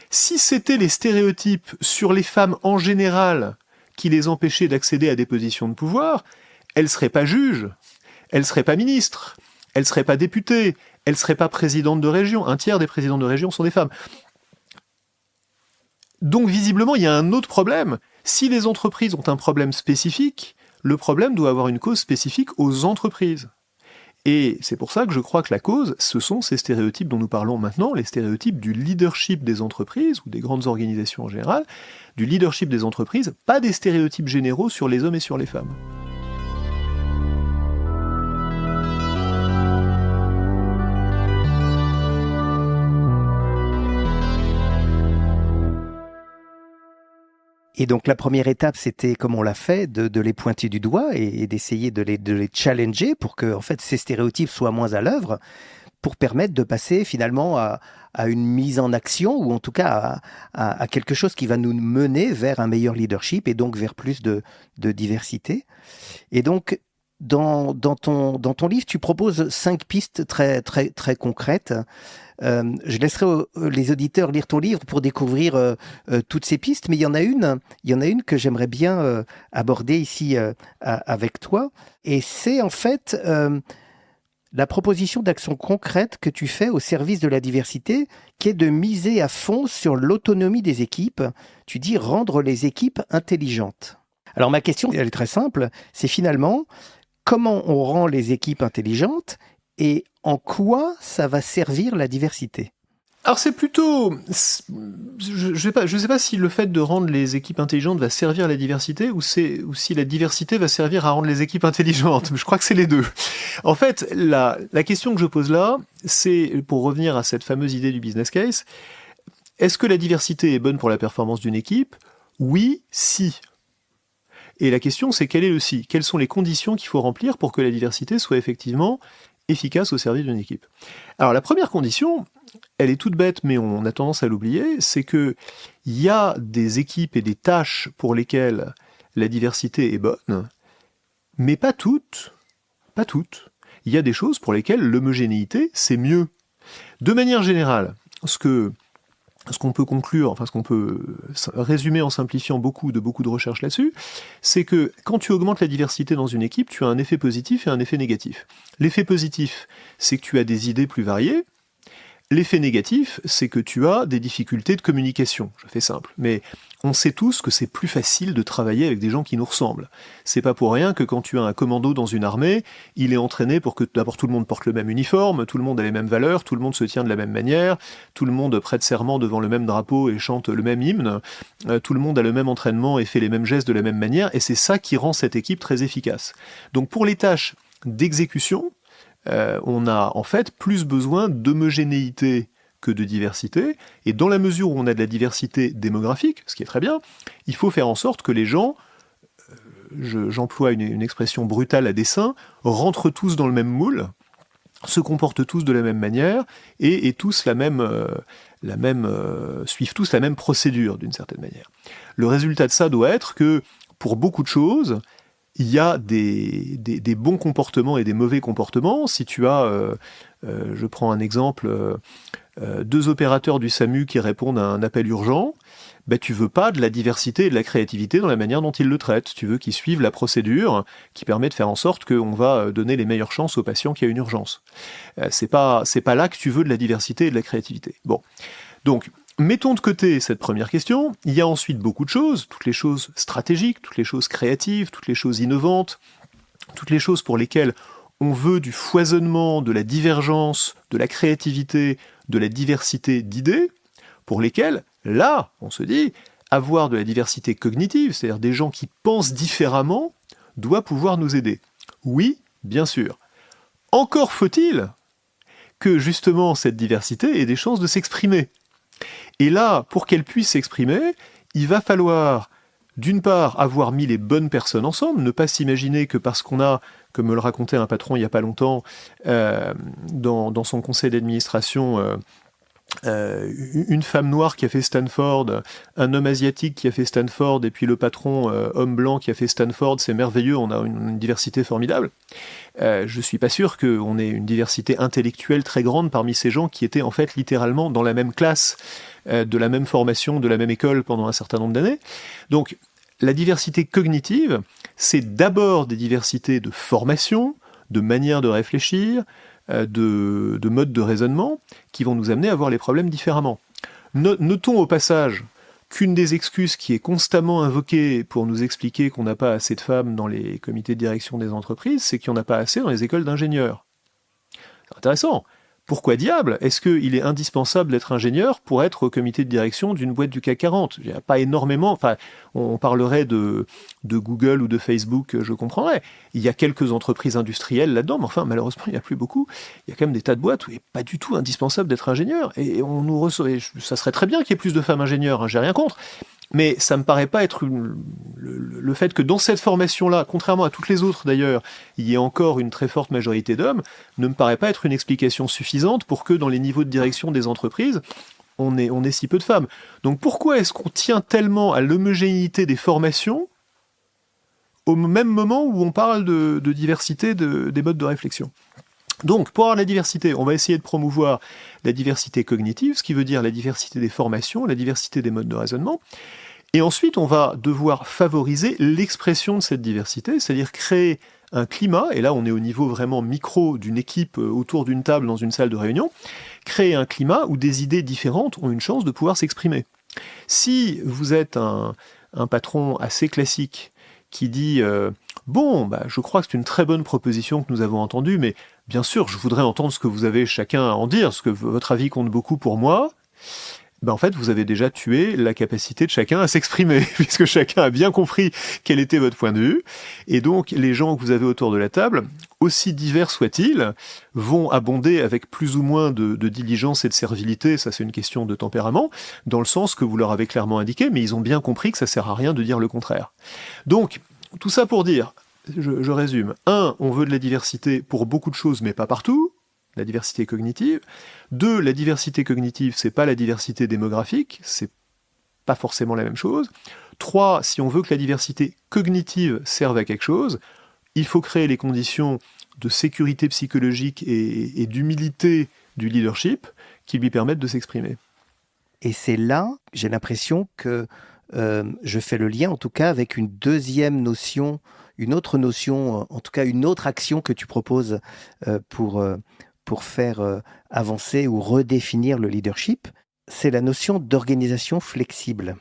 Si c'était les stéréotypes sur les femmes en général qui les empêchaient d'accéder à des positions de pouvoir, elles ne seraient pas juges, elles ne seraient pas ministres, elles ne seraient pas députées, elles ne seraient pas présidentes de région. Un tiers des présidents de région sont des femmes. Donc visiblement, il y a un autre problème. Si les entreprises ont un problème spécifique, le problème doit avoir une cause spécifique aux entreprises. Et c'est pour ça que je crois que la cause, ce sont ces stéréotypes dont nous parlons maintenant, les stéréotypes du leadership des entreprises, ou des grandes organisations en général, du leadership des entreprises, pas des stéréotypes généraux sur les hommes et sur les femmes. Et donc la première étape, c'était, comme on l'a fait, de les pointer du doigt et d'essayer de les challenger pour que en fait, ces stéréotypes soient moins à l'œuvre, pour permettre de passer finalement à une mise en action, ou en tout cas à quelque chose qui va nous mener vers un meilleur leadership et donc vers plus de diversité. Et donc, dans ton livre, tu proposes 5 pistes très, très, très concrètes. Je laisserai les auditeurs lire ton livre pour découvrir toutes ces pistes, mais il y en a une que j'aimerais bien aborder ici avec toi, et c'est en fait la proposition d'action concrète que tu fais au service de la diversité, qui est de miser à fond sur l'autonomie des équipes. Tu dis rendre les équipes intelligentes. Alors ma question, elle est très simple, c'est finalement comment on rend les équipes intelligentes et en quoi ça va servir la diversité? Alors c'est plutôt... Je sais pas si le fait de rendre les équipes intelligentes va servir la diversité ou si la diversité va servir à rendre les équipes intelligentes. Je crois que c'est les deux. En fait, la question que je pose là, c'est, pour revenir à cette fameuse idée du business case, est-ce que la diversité est bonne pour la performance d'une équipe? Oui, si. Et la question, c'est quel est le si? Quelles sont les conditions qu'il faut remplir pour que la diversité soit effectivement efficace au service d'une équipe? Alors la première condition, elle est toute bête, mais on a tendance à l'oublier, c'est que il y a des équipes et des tâches pour lesquelles la diversité est bonne, mais pas toutes. Pas toutes. Il y a des choses pour lesquelles l'homogénéité, c'est mieux. De manière générale, ce que ce qu'on peut conclure, enfin ce qu'on peut résumer en simplifiant beaucoup de recherches là-dessus, c'est que quand tu augmentes la diversité dans une équipe, tu as un effet positif et un effet négatif. L'effet positif, c'est que tu as des idées plus variées. L'effet négatif, c'est que tu as des difficultés de communication. Je fais simple. Mais on sait tous que c'est plus facile de travailler avec des gens qui nous ressemblent. C'est pas pour rien que quand tu as un commando dans une armée, il est entraîné pour que d'abord tout le monde porte le même uniforme, tout le monde a les mêmes valeurs, tout le monde se tient de la même manière, tout le monde prête serment devant le même drapeau et chante le même hymne, tout le monde a le même entraînement et fait les mêmes gestes de la même manière, et c'est ça qui rend cette équipe très efficace. Donc pour les tâches d'exécution, on a en fait plus besoin d'homogénéité que de diversité, et dans la mesure où on a de la diversité démographique, ce qui est très bien, il faut faire en sorte que les gens, j'emploie une expression brutale à dessein, rentrent tous dans le même moule, se comportent tous de la même manière, et tous suivent tous la même procédure d'une certaine manière. Le résultat de ça doit être que, pour beaucoup de choses, il y a des bons comportements et des mauvais comportements. Si tu as, je prends un exemple, 2 opérateurs du SAMU qui répondent à un appel urgent, ben tu veux pas de la diversité et de la créativité dans la manière dont ils le traitent. Tu veux qu'ils suivent la procédure qui permet de faire en sorte qu'on va donner les meilleures chances aux patients qui a une urgence. C'est pas là que tu veux de la diversité et de la créativité. Bon, donc mettons de côté cette première question, il y a ensuite beaucoup de choses, toutes les choses stratégiques, toutes les choses créatives, toutes les choses innovantes, toutes les choses pour lesquelles on veut du foisonnement, de la divergence, de la créativité, de la diversité d'idées, pour lesquelles, là, on se dit, avoir de la diversité cognitive, c'est-à-dire des gens qui pensent différemment, doit pouvoir nous aider. Oui, bien sûr. Encore faut-il que justement cette diversité ait des chances de s'exprimer. Et là, pour qu'elle puisse s'exprimer, il va falloir, d'une part, avoir mis les bonnes personnes ensemble, ne pas s'imaginer que parce qu'on a, comme me le racontait un patron il n'y a pas longtemps, dans son conseil d'administration, une femme noire qui a fait Stanford, un homme asiatique qui a fait Stanford, et puis le patron homme blanc qui a fait Stanford, c'est merveilleux, on a une diversité formidable. Je suis pas sûr qu'on ait une diversité intellectuelle très grande parmi ces gens qui étaient en fait littéralement dans la même classe, de la même formation, de la même école pendant un certain nombre d'années. Donc la diversité cognitive, c'est d'abord des diversités de formation, de manière de réfléchir, de modes de raisonnement qui vont nous amener à voir les problèmes différemment. Notons au passage qu'une des excuses qui est constamment invoquée pour nous expliquer qu'on n'a pas assez de femmes dans les comités de direction des entreprises, c'est qu'il n'y en a pas assez dans les écoles d'ingénieurs. C'est intéressant. Pourquoi diable est-ce qu'il est indispensable d'être ingénieur pour être au comité de direction d'une boîte du CAC 40 ? Il n'y a pas énormément, enfin, on parlerait de Google ou de Facebook, je comprendrais. Il y a quelques entreprises industrielles là-dedans, mais enfin, malheureusement, il n'y a plus beaucoup. Il y a quand même des tas de boîtes où il n'est pas du tout indispensable d'être ingénieur. Et ça serait très bien qu'il y ait plus de femmes ingénieurs, hein, j'ai rien contre. Mais ça me paraît pas être le fait que dans cette formation-là, contrairement à toutes les autres d'ailleurs, il y ait encore une très forte majorité d'hommes, ne me paraît pas être une explication suffisante pour que dans les niveaux de direction des entreprises, on ait si peu de femmes. Donc pourquoi est-ce qu'on tient tellement à l'homogénéité des formations au même moment où on parle de diversité des modes de réflexion ? Donc, pour avoir la diversité, on va essayer de promouvoir la diversité cognitive, ce qui veut dire la diversité des formations, la diversité des modes de raisonnement. Et ensuite, on va devoir favoriser l'expression de cette diversité, c'est-à-dire créer un climat, et là on est au niveau vraiment micro d'une équipe autour d'une table dans une salle de réunion, créer un climat où des idées différentes ont une chance de pouvoir s'exprimer. Si vous êtes un patron assez classique qui dit je crois que c'est une très bonne proposition que nous avons entendue, mais bien sûr, je voudrais entendre ce que vous avez chacun à en dire, parce que votre avis compte beaucoup pour moi. En fait, vous avez déjà tué la capacité de chacun à s'exprimer, puisque chacun a bien compris quel était votre point de vue. Et donc, les gens que vous avez autour de la table, aussi divers soient-ils, vont abonder avec plus ou moins de diligence et de servilité, ça c'est une question de tempérament, dans le sens que vous leur avez clairement indiqué, mais ils ont bien compris que ça sert à rien de dire le contraire. Donc, tout ça pour dire, je résume, 1, on veut de la diversité pour beaucoup de choses, mais pas partout, la diversité cognitive. 2, la diversité cognitive, c'est pas la diversité démographique, c'est pas forcément la même chose. 3, si on veut que la diversité cognitive serve à quelque chose, il faut créer les conditions de sécurité psychologique et d'humilité du leadership qui lui permettent de s'exprimer. Et c'est là, j'ai l'impression que je fais le lien, en tout cas, avec une deuxième notion, une autre notion, en tout cas une autre action que tu proposes pour faire avancer ou redéfinir le leadership. C'est la notion d'organisation flexible.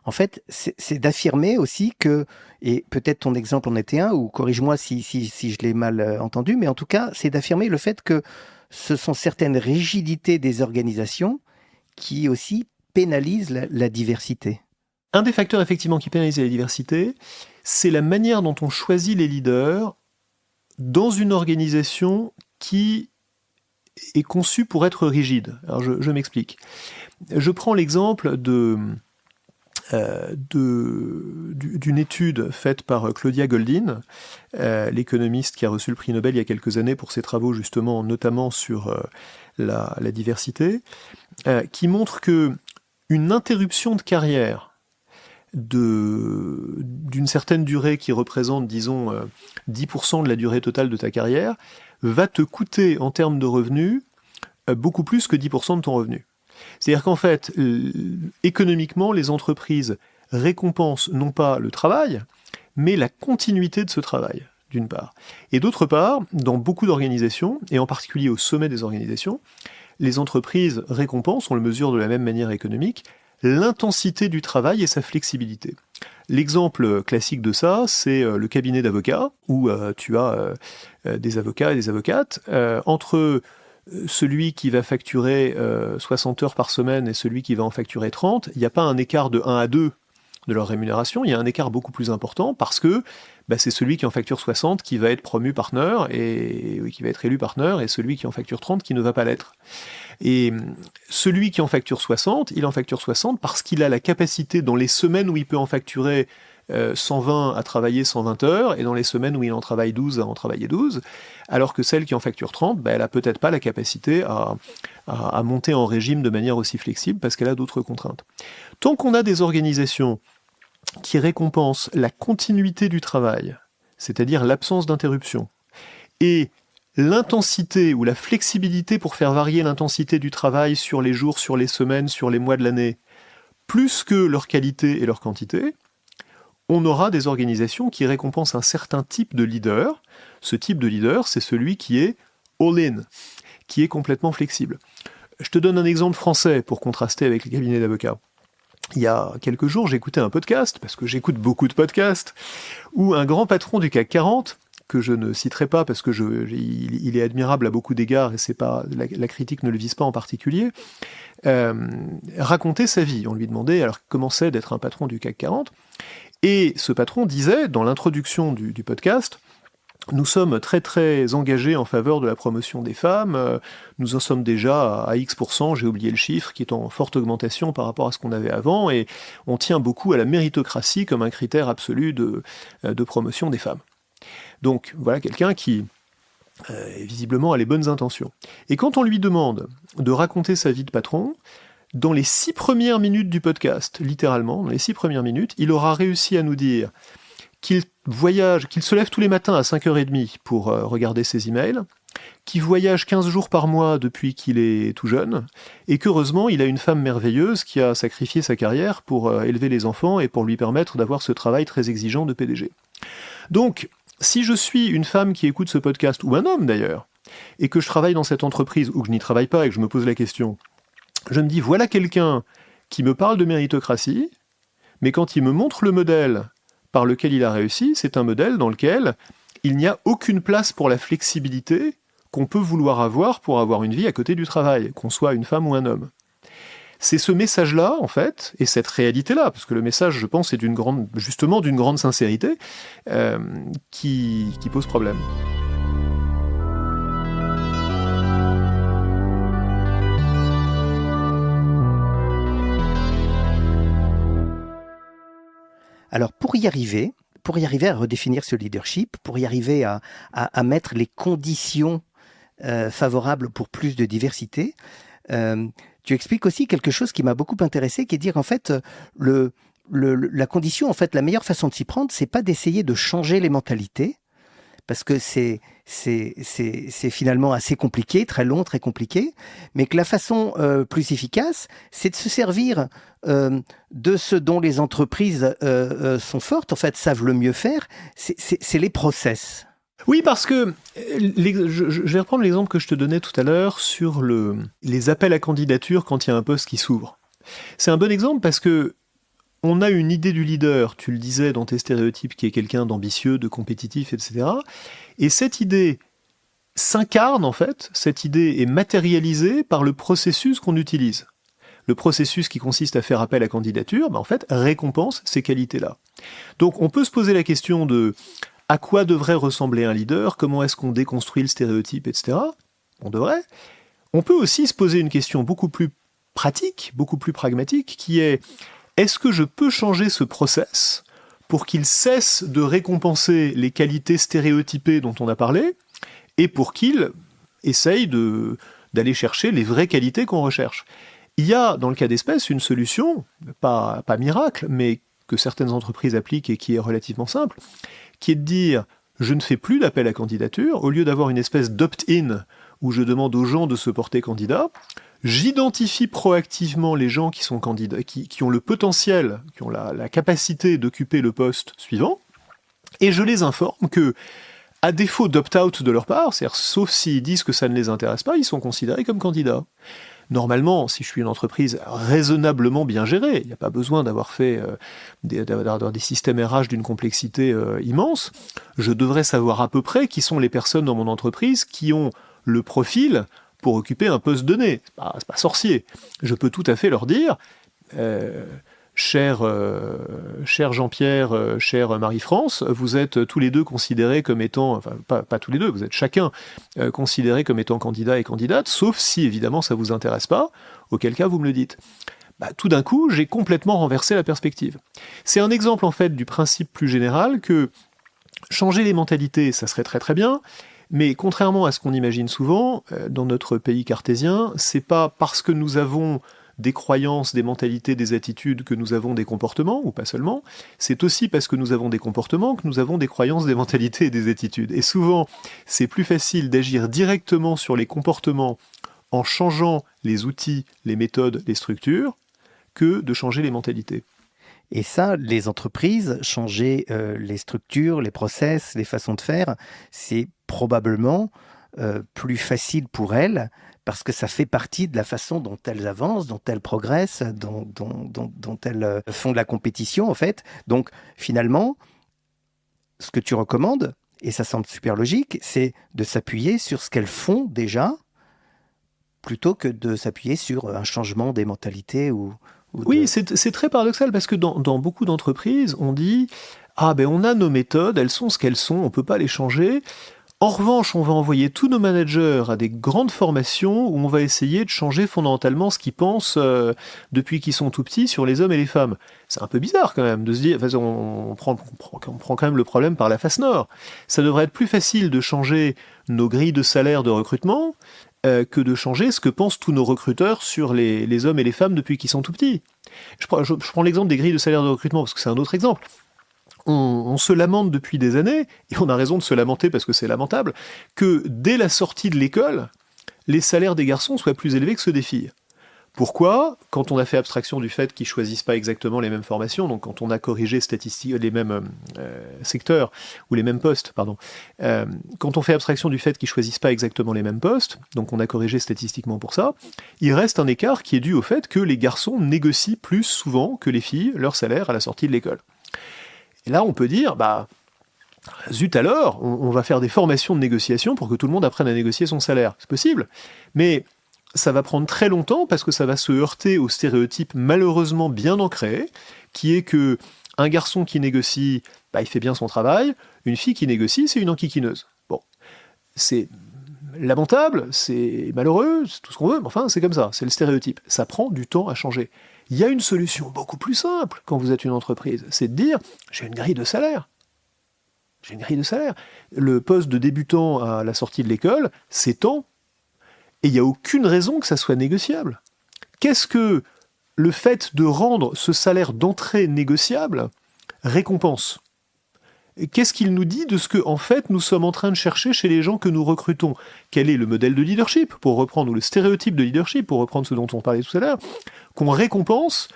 En fait, c'est d'affirmer aussi que, et peut-être ton exemple en était un, ou corrige-moi si je l'ai mal entendu, mais en tout cas, c'est d'affirmer le fait que ce sont certaines rigidités des organisations qui aussi pénalisent la diversité. Un des facteurs effectivement qui pénalise la diversité, c'est la manière dont on choisit les leaders dans une organisation qui est conçue pour être rigide. Alors je m'explique. Je prends l'exemple d'une étude faite par Claudia Goldin, l'économiste qui a reçu le prix Nobel il y a quelques années pour ses travaux justement, notamment sur la diversité, qui montre que une interruption de carrière d'une certaine durée qui représente, disons, 10% de la durée totale de ta carrière, va te coûter en termes de revenus beaucoup plus que 10% de ton revenu. C'est-à-dire qu'en fait, économiquement, les entreprises récompensent non pas le travail, mais la continuité de ce travail, d'une part. Et d'autre part, dans beaucoup d'organisations, et en particulier au sommet des organisations, les entreprises récompensent, on le mesure de la même manière économique, l'intensité du travail et sa flexibilité. L'exemple classique de ça, c'est le cabinet d'avocats, où tu as des avocats et des avocates. Entre celui qui va facturer 60 heures par semaine et celui qui va en facturer 30, il n'y a pas un écart de 1 à 2 de leur rémunération, il y a un écart beaucoup plus important parce que c'est celui qui en facture 60 qui va être promu partner et qui va être élu partner, et celui qui en facture 30 qui ne va pas l'être. Et celui qui en facture 60, il en facture 60 parce qu'il a la capacité, dans les semaines où il peut en facturer 120 à travailler 120 heures, et dans les semaines où il en travaille 12 à en travailler 12, alors que celle qui en facture 30, elle a peut-être pas la capacité à monter en régime de manière aussi flexible parce qu'elle a d'autres contraintes. Tant qu'on a des organisations qui récompensent la continuité du travail, c'est-à-dire l'absence d'interruption, et l'intensité ou la flexibilité pour faire varier l'intensité du travail sur les jours, sur les semaines, sur les mois de l'année, plus que leur qualité et leur quantité, on aura des organisations qui récompensent un certain type de leader. Ce type de leader, c'est celui qui est all-in, qui est complètement flexible. Je te donne un exemple français pour contraster avec les cabinets d'avocats. Il y a quelques jours, j'écoutais un podcast, parce que j'écoute beaucoup de podcasts, où un grand patron du CAC 40, que je ne citerai pas parce que il est admirable à beaucoup d'égards et c'est pas la critique ne le vise pas en particulier, racontait sa vie. On lui demandait alors comment c'est d'être un patron du CAC 40, et ce patron disait dans l'introduction du podcast: nous sommes très très engagés en faveur de la promotion des femmes, nous en sommes déjà à X%, j'ai oublié le chiffre, qui est en forte augmentation par rapport à ce qu'on avait avant, et on tient beaucoup à la méritocratie comme un critère absolu de promotion des femmes. Donc voilà quelqu'un qui visiblement a les bonnes intentions. Et quand on lui demande de raconter sa vie de patron, dans les 6 premières minutes du podcast, littéralement, dans les 6 premières minutes, il aura réussi à nous dire qu'il voyage, qu'il se lève tous les matins à 5h30 pour regarder ses emails, qu'il voyage 15 jours par mois depuis qu'il est tout jeune, et qu'heureusement, il a une femme merveilleuse qui a sacrifié sa carrière pour élever les enfants et pour lui permettre d'avoir ce travail très exigeant de PDG. Donc, si je suis une femme qui écoute ce podcast, ou un homme d'ailleurs, et que je travaille dans cette entreprise, ou que je n'y travaille pas et que je me pose la question, je me dis, voilà quelqu'un qui me parle de méritocratie, mais quand il me montre le modèle par lequel il a réussi, c'est un modèle dans lequel il n'y a aucune place pour la flexibilité qu'on peut vouloir avoir pour avoir une vie à côté du travail, qu'on soit une femme ou un homme. C'est ce message-là, en fait, et cette réalité-là, parce que le message, je pense, est d'une grande sincérité, qui pose problème. Alors, pour y arriver à redéfinir ce leadership, pour y arriver à mettre les conditions favorables pour plus de diversité, tu expliques aussi quelque chose qui m'a beaucoup intéressé, qui est de dire en fait la condition, en fait, la meilleure façon de s'y prendre, c'est pas d'essayer de changer les mentalités, parce que c'est finalement assez compliqué, très long, très compliqué, mais que la façon plus efficace, c'est de se servir de ce dont les entreprises sont fortes, en fait, savent le mieux faire, c'est les process. Oui, parce que je vais reprendre l'exemple que je te donnais tout à l'heure sur les appels à candidature quand il y a un poste qui s'ouvre. C'est un bon exemple parce que on a une idée du leader, tu le disais dans tes stéréotypes, qui est quelqu'un d'ambitieux, de compétitif, etc. Et cette idée s'incarne en fait, cette idée est matérialisée par le processus qu'on utilise. Le processus qui consiste à faire appel à candidature, en fait, récompense ces qualités-là. Donc on peut se poser la question de à quoi devrait ressembler un leader, comment est-ce qu'on déconstruit le stéréotype, etc. On devrait. On peut aussi se poser une question beaucoup plus pratique, beaucoup plus pragmatique, qui est est-ce que je peux changer ce process pour qu'il cesse de récompenser les qualités stéréotypées dont on a parlé et pour qu'il essaye d'aller chercher les vraies qualités qu'on recherche? Il y a, dans le cas d'espèce, une solution, pas miracle, mais que certaines entreprises appliquent et qui est relativement simple, qui est de dire je ne fais plus d'appel à candidature, au lieu d'avoir une espèce d'opt-in où je demande aux gens de se porter candidat, j'identifie proactivement les gens qui sont candidats, qui ont le potentiel, qui ont la capacité d'occuper le poste suivant, et je les informe que, à défaut d'opt-out de leur part, c'est-à-dire sauf s'ils disent que ça ne les intéresse pas, ils sont considérés comme candidats. Normalement, si je suis une entreprise raisonnablement bien gérée, il n'y a pas besoin d'avoir fait d'avoir des systèmes RH d'une complexité immense, je devrais savoir à peu près qui sont les personnes dans mon entreprise qui ont le profil pour occuper un poste donné. C'est pas sorcier. Je peux tout à fait leur dire, cher Jean-Pierre, chère Marie-France, vous êtes tous les deux considérés comme étant, enfin pas tous les deux, vous êtes chacun considérés comme étant candidat et candidate, sauf si évidemment ça vous intéresse pas, auquel cas vous me le dites. Tout d'un coup, j'ai complètement renversé la perspective. C'est un exemple en fait du principe plus général que changer les mentalités, ça serait très très bien, mais contrairement à ce qu'on imagine souvent, dans notre pays cartésien, c'est pas parce que nous avons des croyances, des mentalités, des attitudes que nous avons des comportements, ou pas seulement, c'est aussi parce que nous avons des comportements que nous avons des croyances, des mentalités et des attitudes. Et souvent, c'est plus facile d'agir directement sur les comportements en changeant les outils, les méthodes, les structures, que de changer les mentalités. Et ça, les entreprises, changer les structures, les process, les façons de faire, c'est probablement plus facile pour elles parce que ça fait partie de la façon dont elles avancent, dont elles progressent, dont elles font de la compétition, en fait. Donc, finalement, ce que tu recommandes, et ça semble super logique, c'est de s'appuyer sur ce qu'elles font déjà, plutôt que de s'appuyer sur un changement des mentalités Oui, c'est très paradoxal parce que dans beaucoup d'entreprises, on dit « Ah ben on a nos méthodes, elles sont ce qu'elles sont, on ne peut pas les changer. En revanche, on va envoyer tous nos managers à des grandes formations où on va essayer de changer fondamentalement ce qu'ils pensent depuis qu'ils sont tout petits sur les hommes et les femmes. » C'est un peu bizarre quand même de se dire, enfin, on prend quand même le problème par la face nord. Ça devrait être plus facile de changer nos grilles de salaire de recrutement que de changer ce que pensent tous nos recruteurs sur les hommes et les femmes depuis qu'ils sont tout petits. Je prends l'exemple des grilles de salaire de recrutement parce que c'est un autre exemple. On se lamente depuis des années, et on a raison de se lamenter parce que c'est lamentable, que dès la sortie de l'école, les salaires des garçons soient plus élevés que ceux des filles. Pourquoi ? Quand on a fait abstraction du fait qu'ils choisissent pas exactement les mêmes formations, donc quand on a corrigé les mêmes secteurs, ou les mêmes postes, pardon, quand on fait abstraction du fait qu'ils choisissent pas exactement les mêmes postes, donc on a corrigé statistiquement pour ça, il reste un écart qui est dû au fait que les garçons négocient plus souvent que les filles leur salaire à la sortie de l'école. Et là, on peut dire, zut alors, on va faire des formations de négociation pour que tout le monde apprenne à négocier son salaire. C'est possible, mais ça va prendre très longtemps parce que ça va se heurter au stéréotype malheureusement bien ancré, qui est que un garçon qui négocie, il fait bien son travail, une fille qui négocie, c'est une enquiquineuse. Bon, c'est lamentable, c'est malheureux, c'est tout ce qu'on veut, mais enfin, c'est comme ça, c'est le stéréotype. Ça prend du temps à changer. Il y a une solution beaucoup plus simple quand vous êtes une entreprise, c'est de dire « j'ai une grille de salaire ». J'ai une grille de salaire. Le poste de débutant à la sortie de l'école, c'est tant. Et il n'y a aucune raison que ça soit négociable. Qu'est-ce que le fait de rendre ce salaire d'entrée négociable récompense ? qu'est-ce qu'il nous dit de ce que, en fait, nous sommes en train de chercher chez les gens que nous recrutons? Quel est le modèle de leadership, pour reprendre, ou le stéréotype de leadership, pour reprendre ce dont on parlait tout à l'heure, qu'on récompense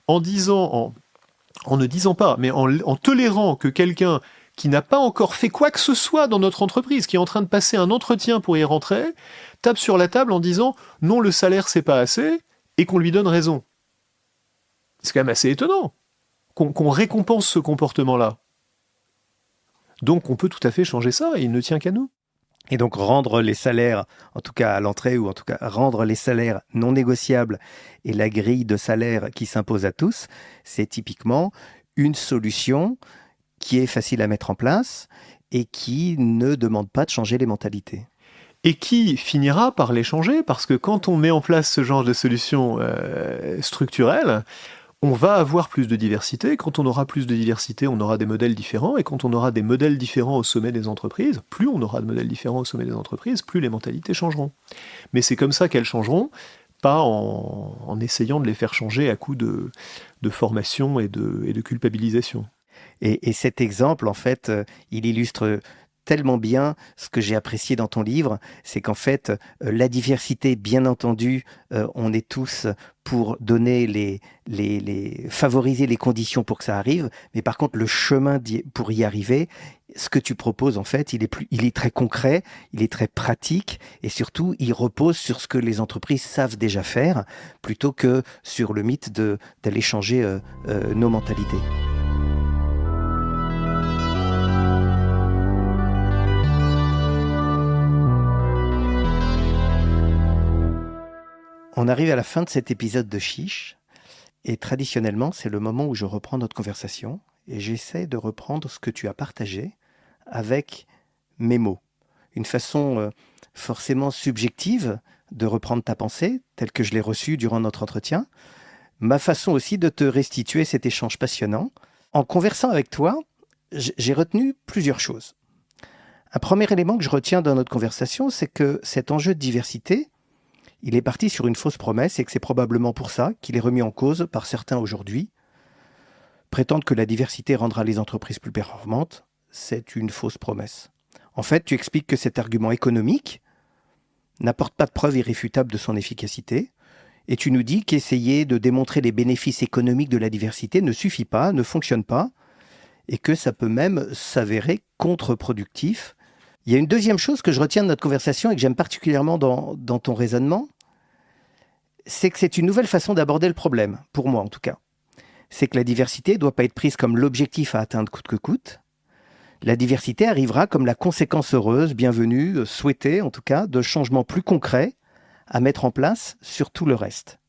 en ne disant pas, mais en tolérant que quelqu'un qui n'a pas encore fait quoi que ce soit dans notre entreprise, qui est en train de passer un entretien pour y rentrer, tape sur la table en disant « non, le salaire, c'est pas assez », et qu'on lui donne raison. C'est quand même assez étonnant qu'on récompense ce comportement-là. Donc on peut tout à fait changer ça, et il ne tient qu'à nous. Et donc rendre les salaires, en tout cas à l'entrée, ou en tout cas rendre les salaires non négociables et la grille de salaire qui s'impose à tous, c'est typiquement une solution qui est facile à mettre en place et qui ne demande pas de changer les mentalités. Et qui finira par les changer, parce que quand on met en place ce genre de solution structurelle, on va avoir plus de diversité. Quand on aura plus de diversité, on aura des modèles différents. Et quand on aura des modèles différents au sommet des entreprises, plus on aura de modèles différents au sommet des entreprises, plus les mentalités changeront. Mais c'est comme ça qu'elles changeront, pas en essayant de les faire changer à coup de formation et de culpabilisation. Et cet exemple, en fait, il illustre tellement bien ce que j'ai apprécié dans ton livre, c'est qu'en fait, la diversité, bien entendu, on est tous pour donner favoriser les conditions pour que ça arrive, mais par contre, le chemin pour y arriver, ce que tu proposes, en fait, il est très concret, il est très pratique, et surtout, il repose sur ce que les entreprises savent déjà faire, plutôt que sur le mythe d'aller changer nos mentalités. On arrive à la fin de cet épisode de Chiche, et traditionnellement, c'est le moment où je reprends notre conversation, et j'essaie de reprendre ce que tu as partagé avec mes mots. Une façon forcément subjective de reprendre ta pensée, telle que je l'ai reçue durant notre entretien, ma façon aussi de te restituer cet échange passionnant. En conversant avec toi, j'ai retenu plusieurs choses. Un premier élément que je retiens dans notre conversation, c'est que cet enjeu de diversité, il est parti sur une fausse promesse et que c'est probablement pour ça qu'il est remis en cause par certains aujourd'hui. Prétendre que la diversité rendra les entreprises plus performantes, c'est une fausse promesse. En fait, tu expliques que cet argument économique n'apporte pas de preuve irréfutable de son efficacité et tu nous dis qu'essayer de démontrer les bénéfices économiques de la diversité ne suffit pas, ne fonctionne pas et que ça peut même s'avérer contre-productif. Il y a une deuxième chose que je retiens de notre conversation et que j'aime particulièrement dans ton raisonnement, c'est que c'est une nouvelle façon d'aborder le problème, pour moi en tout cas. C'est que la diversité ne doit pas être prise comme l'objectif à atteindre coûte que coûte. La diversité arrivera comme la conséquence heureuse, bienvenue, souhaitée en tout cas, de changements plus concrets à mettre en place sur tout le reste.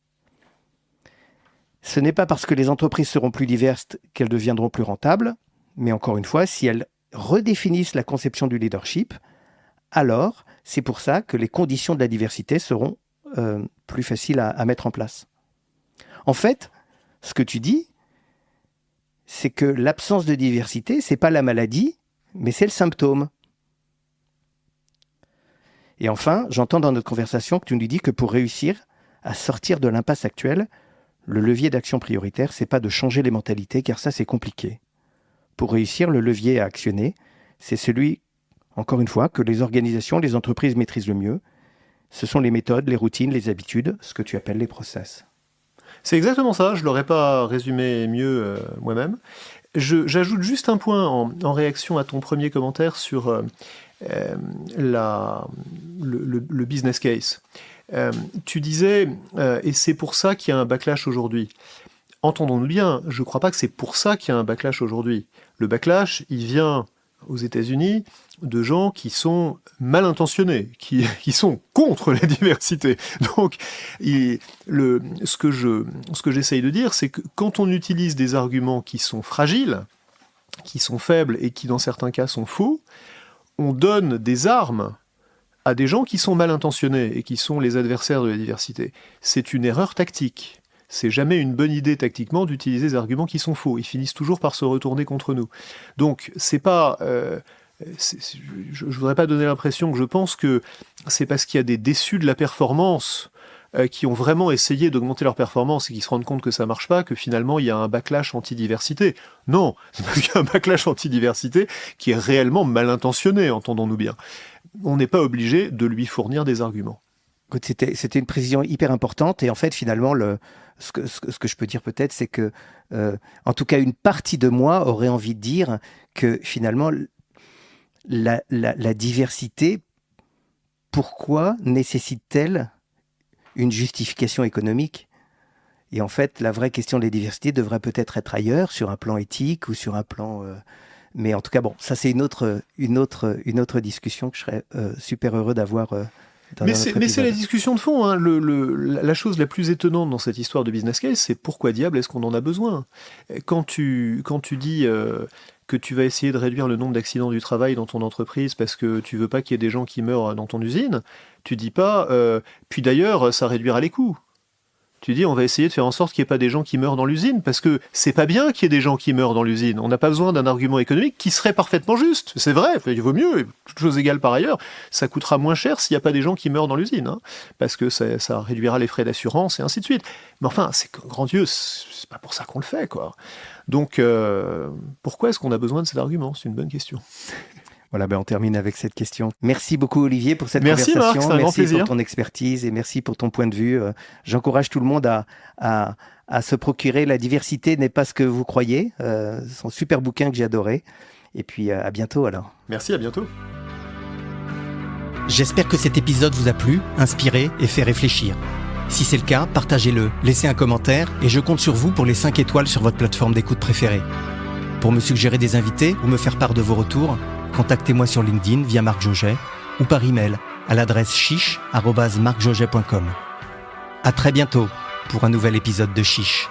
Ce n'est pas parce que les entreprises seront plus diverses qu'elles deviendront plus rentables, mais encore une fois, si elles redéfinissent la conception du leadership, alors c'est pour ça que les conditions de la diversité seront plus faciles à mettre en place. En fait, ce que tu dis, c'est que l'absence de diversité, c'est pas la maladie, mais c'est le symptôme. Et enfin, j'entends dans notre conversation que tu nous dis que pour réussir à sortir de l'impasse actuelle, le levier d'action prioritaire, c'est pas de changer les mentalités, car ça c'est compliqué. Pour réussir, le levier à actionner, c'est celui, encore une fois, que les organisations, les entreprises maîtrisent le mieux. Ce sont les méthodes, les routines, les habitudes, ce que tu appelles les process. C'est exactement ça, je ne l'aurais pas résumé mieux moi-même. J'ajoute juste un point en réaction à ton premier commentaire sur le business case. Tu disais, et c'est pour ça qu'il y a un backlash aujourd'hui. Entendons-nous bien, je ne crois pas que c'est pour ça qu'il y a un backlash aujourd'hui. Le backlash, il vient aux États-Unis de gens qui sont mal intentionnés, qui sont contre la diversité. Donc, ce que j'essaye de dire, c'est que quand on utilise des arguments qui sont fragiles, qui sont faibles et qui, dans certains cas, sont faux, on donne des armes à des gens qui sont mal intentionnés et qui sont les adversaires de la diversité. C'est une erreur tactique. C'est jamais une bonne idée tactiquement d'utiliser des arguments qui sont faux. Ils finissent toujours par se retourner contre nous. Donc, c'est pas... je voudrais pas donner l'impression que je pense que c'est parce qu'il y a des déçus de la performance qui ont vraiment essayé d'augmenter leur performance et qui se rendent compte que ça marche pas, que finalement il y a un backlash anti-diversité. Non, il y a un backlash anti-diversité qui est réellement mal intentionné, entendons-nous bien. On n'est pas obligé de lui fournir des arguments. Écoute, c'était une précision hyper importante et en fait finalement ce que je peux dire peut-être c'est que en tout cas une partie de moi aurait envie de dire que finalement la diversité, pourquoi nécessite-t-elle une justification économique ? Et en fait, la vraie question de la diversité devrait peut-être être ailleurs, sur un plan éthique ou sur un plan... Mais en tout cas, bon, ça c'est une autre discussion que je serais super heureux d'avoir mais c'est la discussion de fond. Hein. La chose la plus étonnante dans cette histoire de business case, c'est pourquoi diable est-ce qu'on en a besoin ? Quand tu dis... que tu vas essayer de réduire le nombre d'accidents du travail dans ton entreprise parce que tu veux pas qu'il y ait des gens qui meurent dans ton usine, tu dis pas puis d'ailleurs ça réduira les coûts. Tu dis on va essayer de faire en sorte qu'il n'y ait pas des gens qui meurent dans l'usine parce que c'est pas bien qu'il y ait des gens qui meurent dans l'usine. On n'a pas besoin d'un argument économique qui serait parfaitement juste. C'est vrai, il vaut mieux, toutes choses égales par ailleurs, ça coûtera moins cher s'il n'y a pas des gens qui meurent dans l'usine, hein, parce que ça réduira les frais d'assurance et ainsi de suite. Mais enfin, c'est grand Dieu, c'est pas pour ça qu'on le fait, quoi. Donc, pourquoi est-ce qu'on a besoin de cet argument ? C'est une bonne question. Voilà, on termine avec cette question. Merci beaucoup Olivier pour cette conversation. Marc, c'est un grand plaisir. Pour ton expertise et merci pour ton point de vue. J'encourage tout le monde à se procurer. La diversité n'est pas ce que vous croyez. C'est un super bouquin que j'ai adoré. Et puis à bientôt alors. Merci, à bientôt. J'espère que cet épisode vous a plu, inspiré et fait réfléchir. Si c'est le cas, partagez-le, laissez un commentaire et je compte sur vous pour les 5 étoiles sur votre plateforme d'écoute préférée. Pour me suggérer des invités ou me faire part de vos retours, contactez-moi sur LinkedIn via Marc Joget ou par email à l'adresse chiche@marcjoget.com. À très bientôt pour un nouvel épisode de Chiche.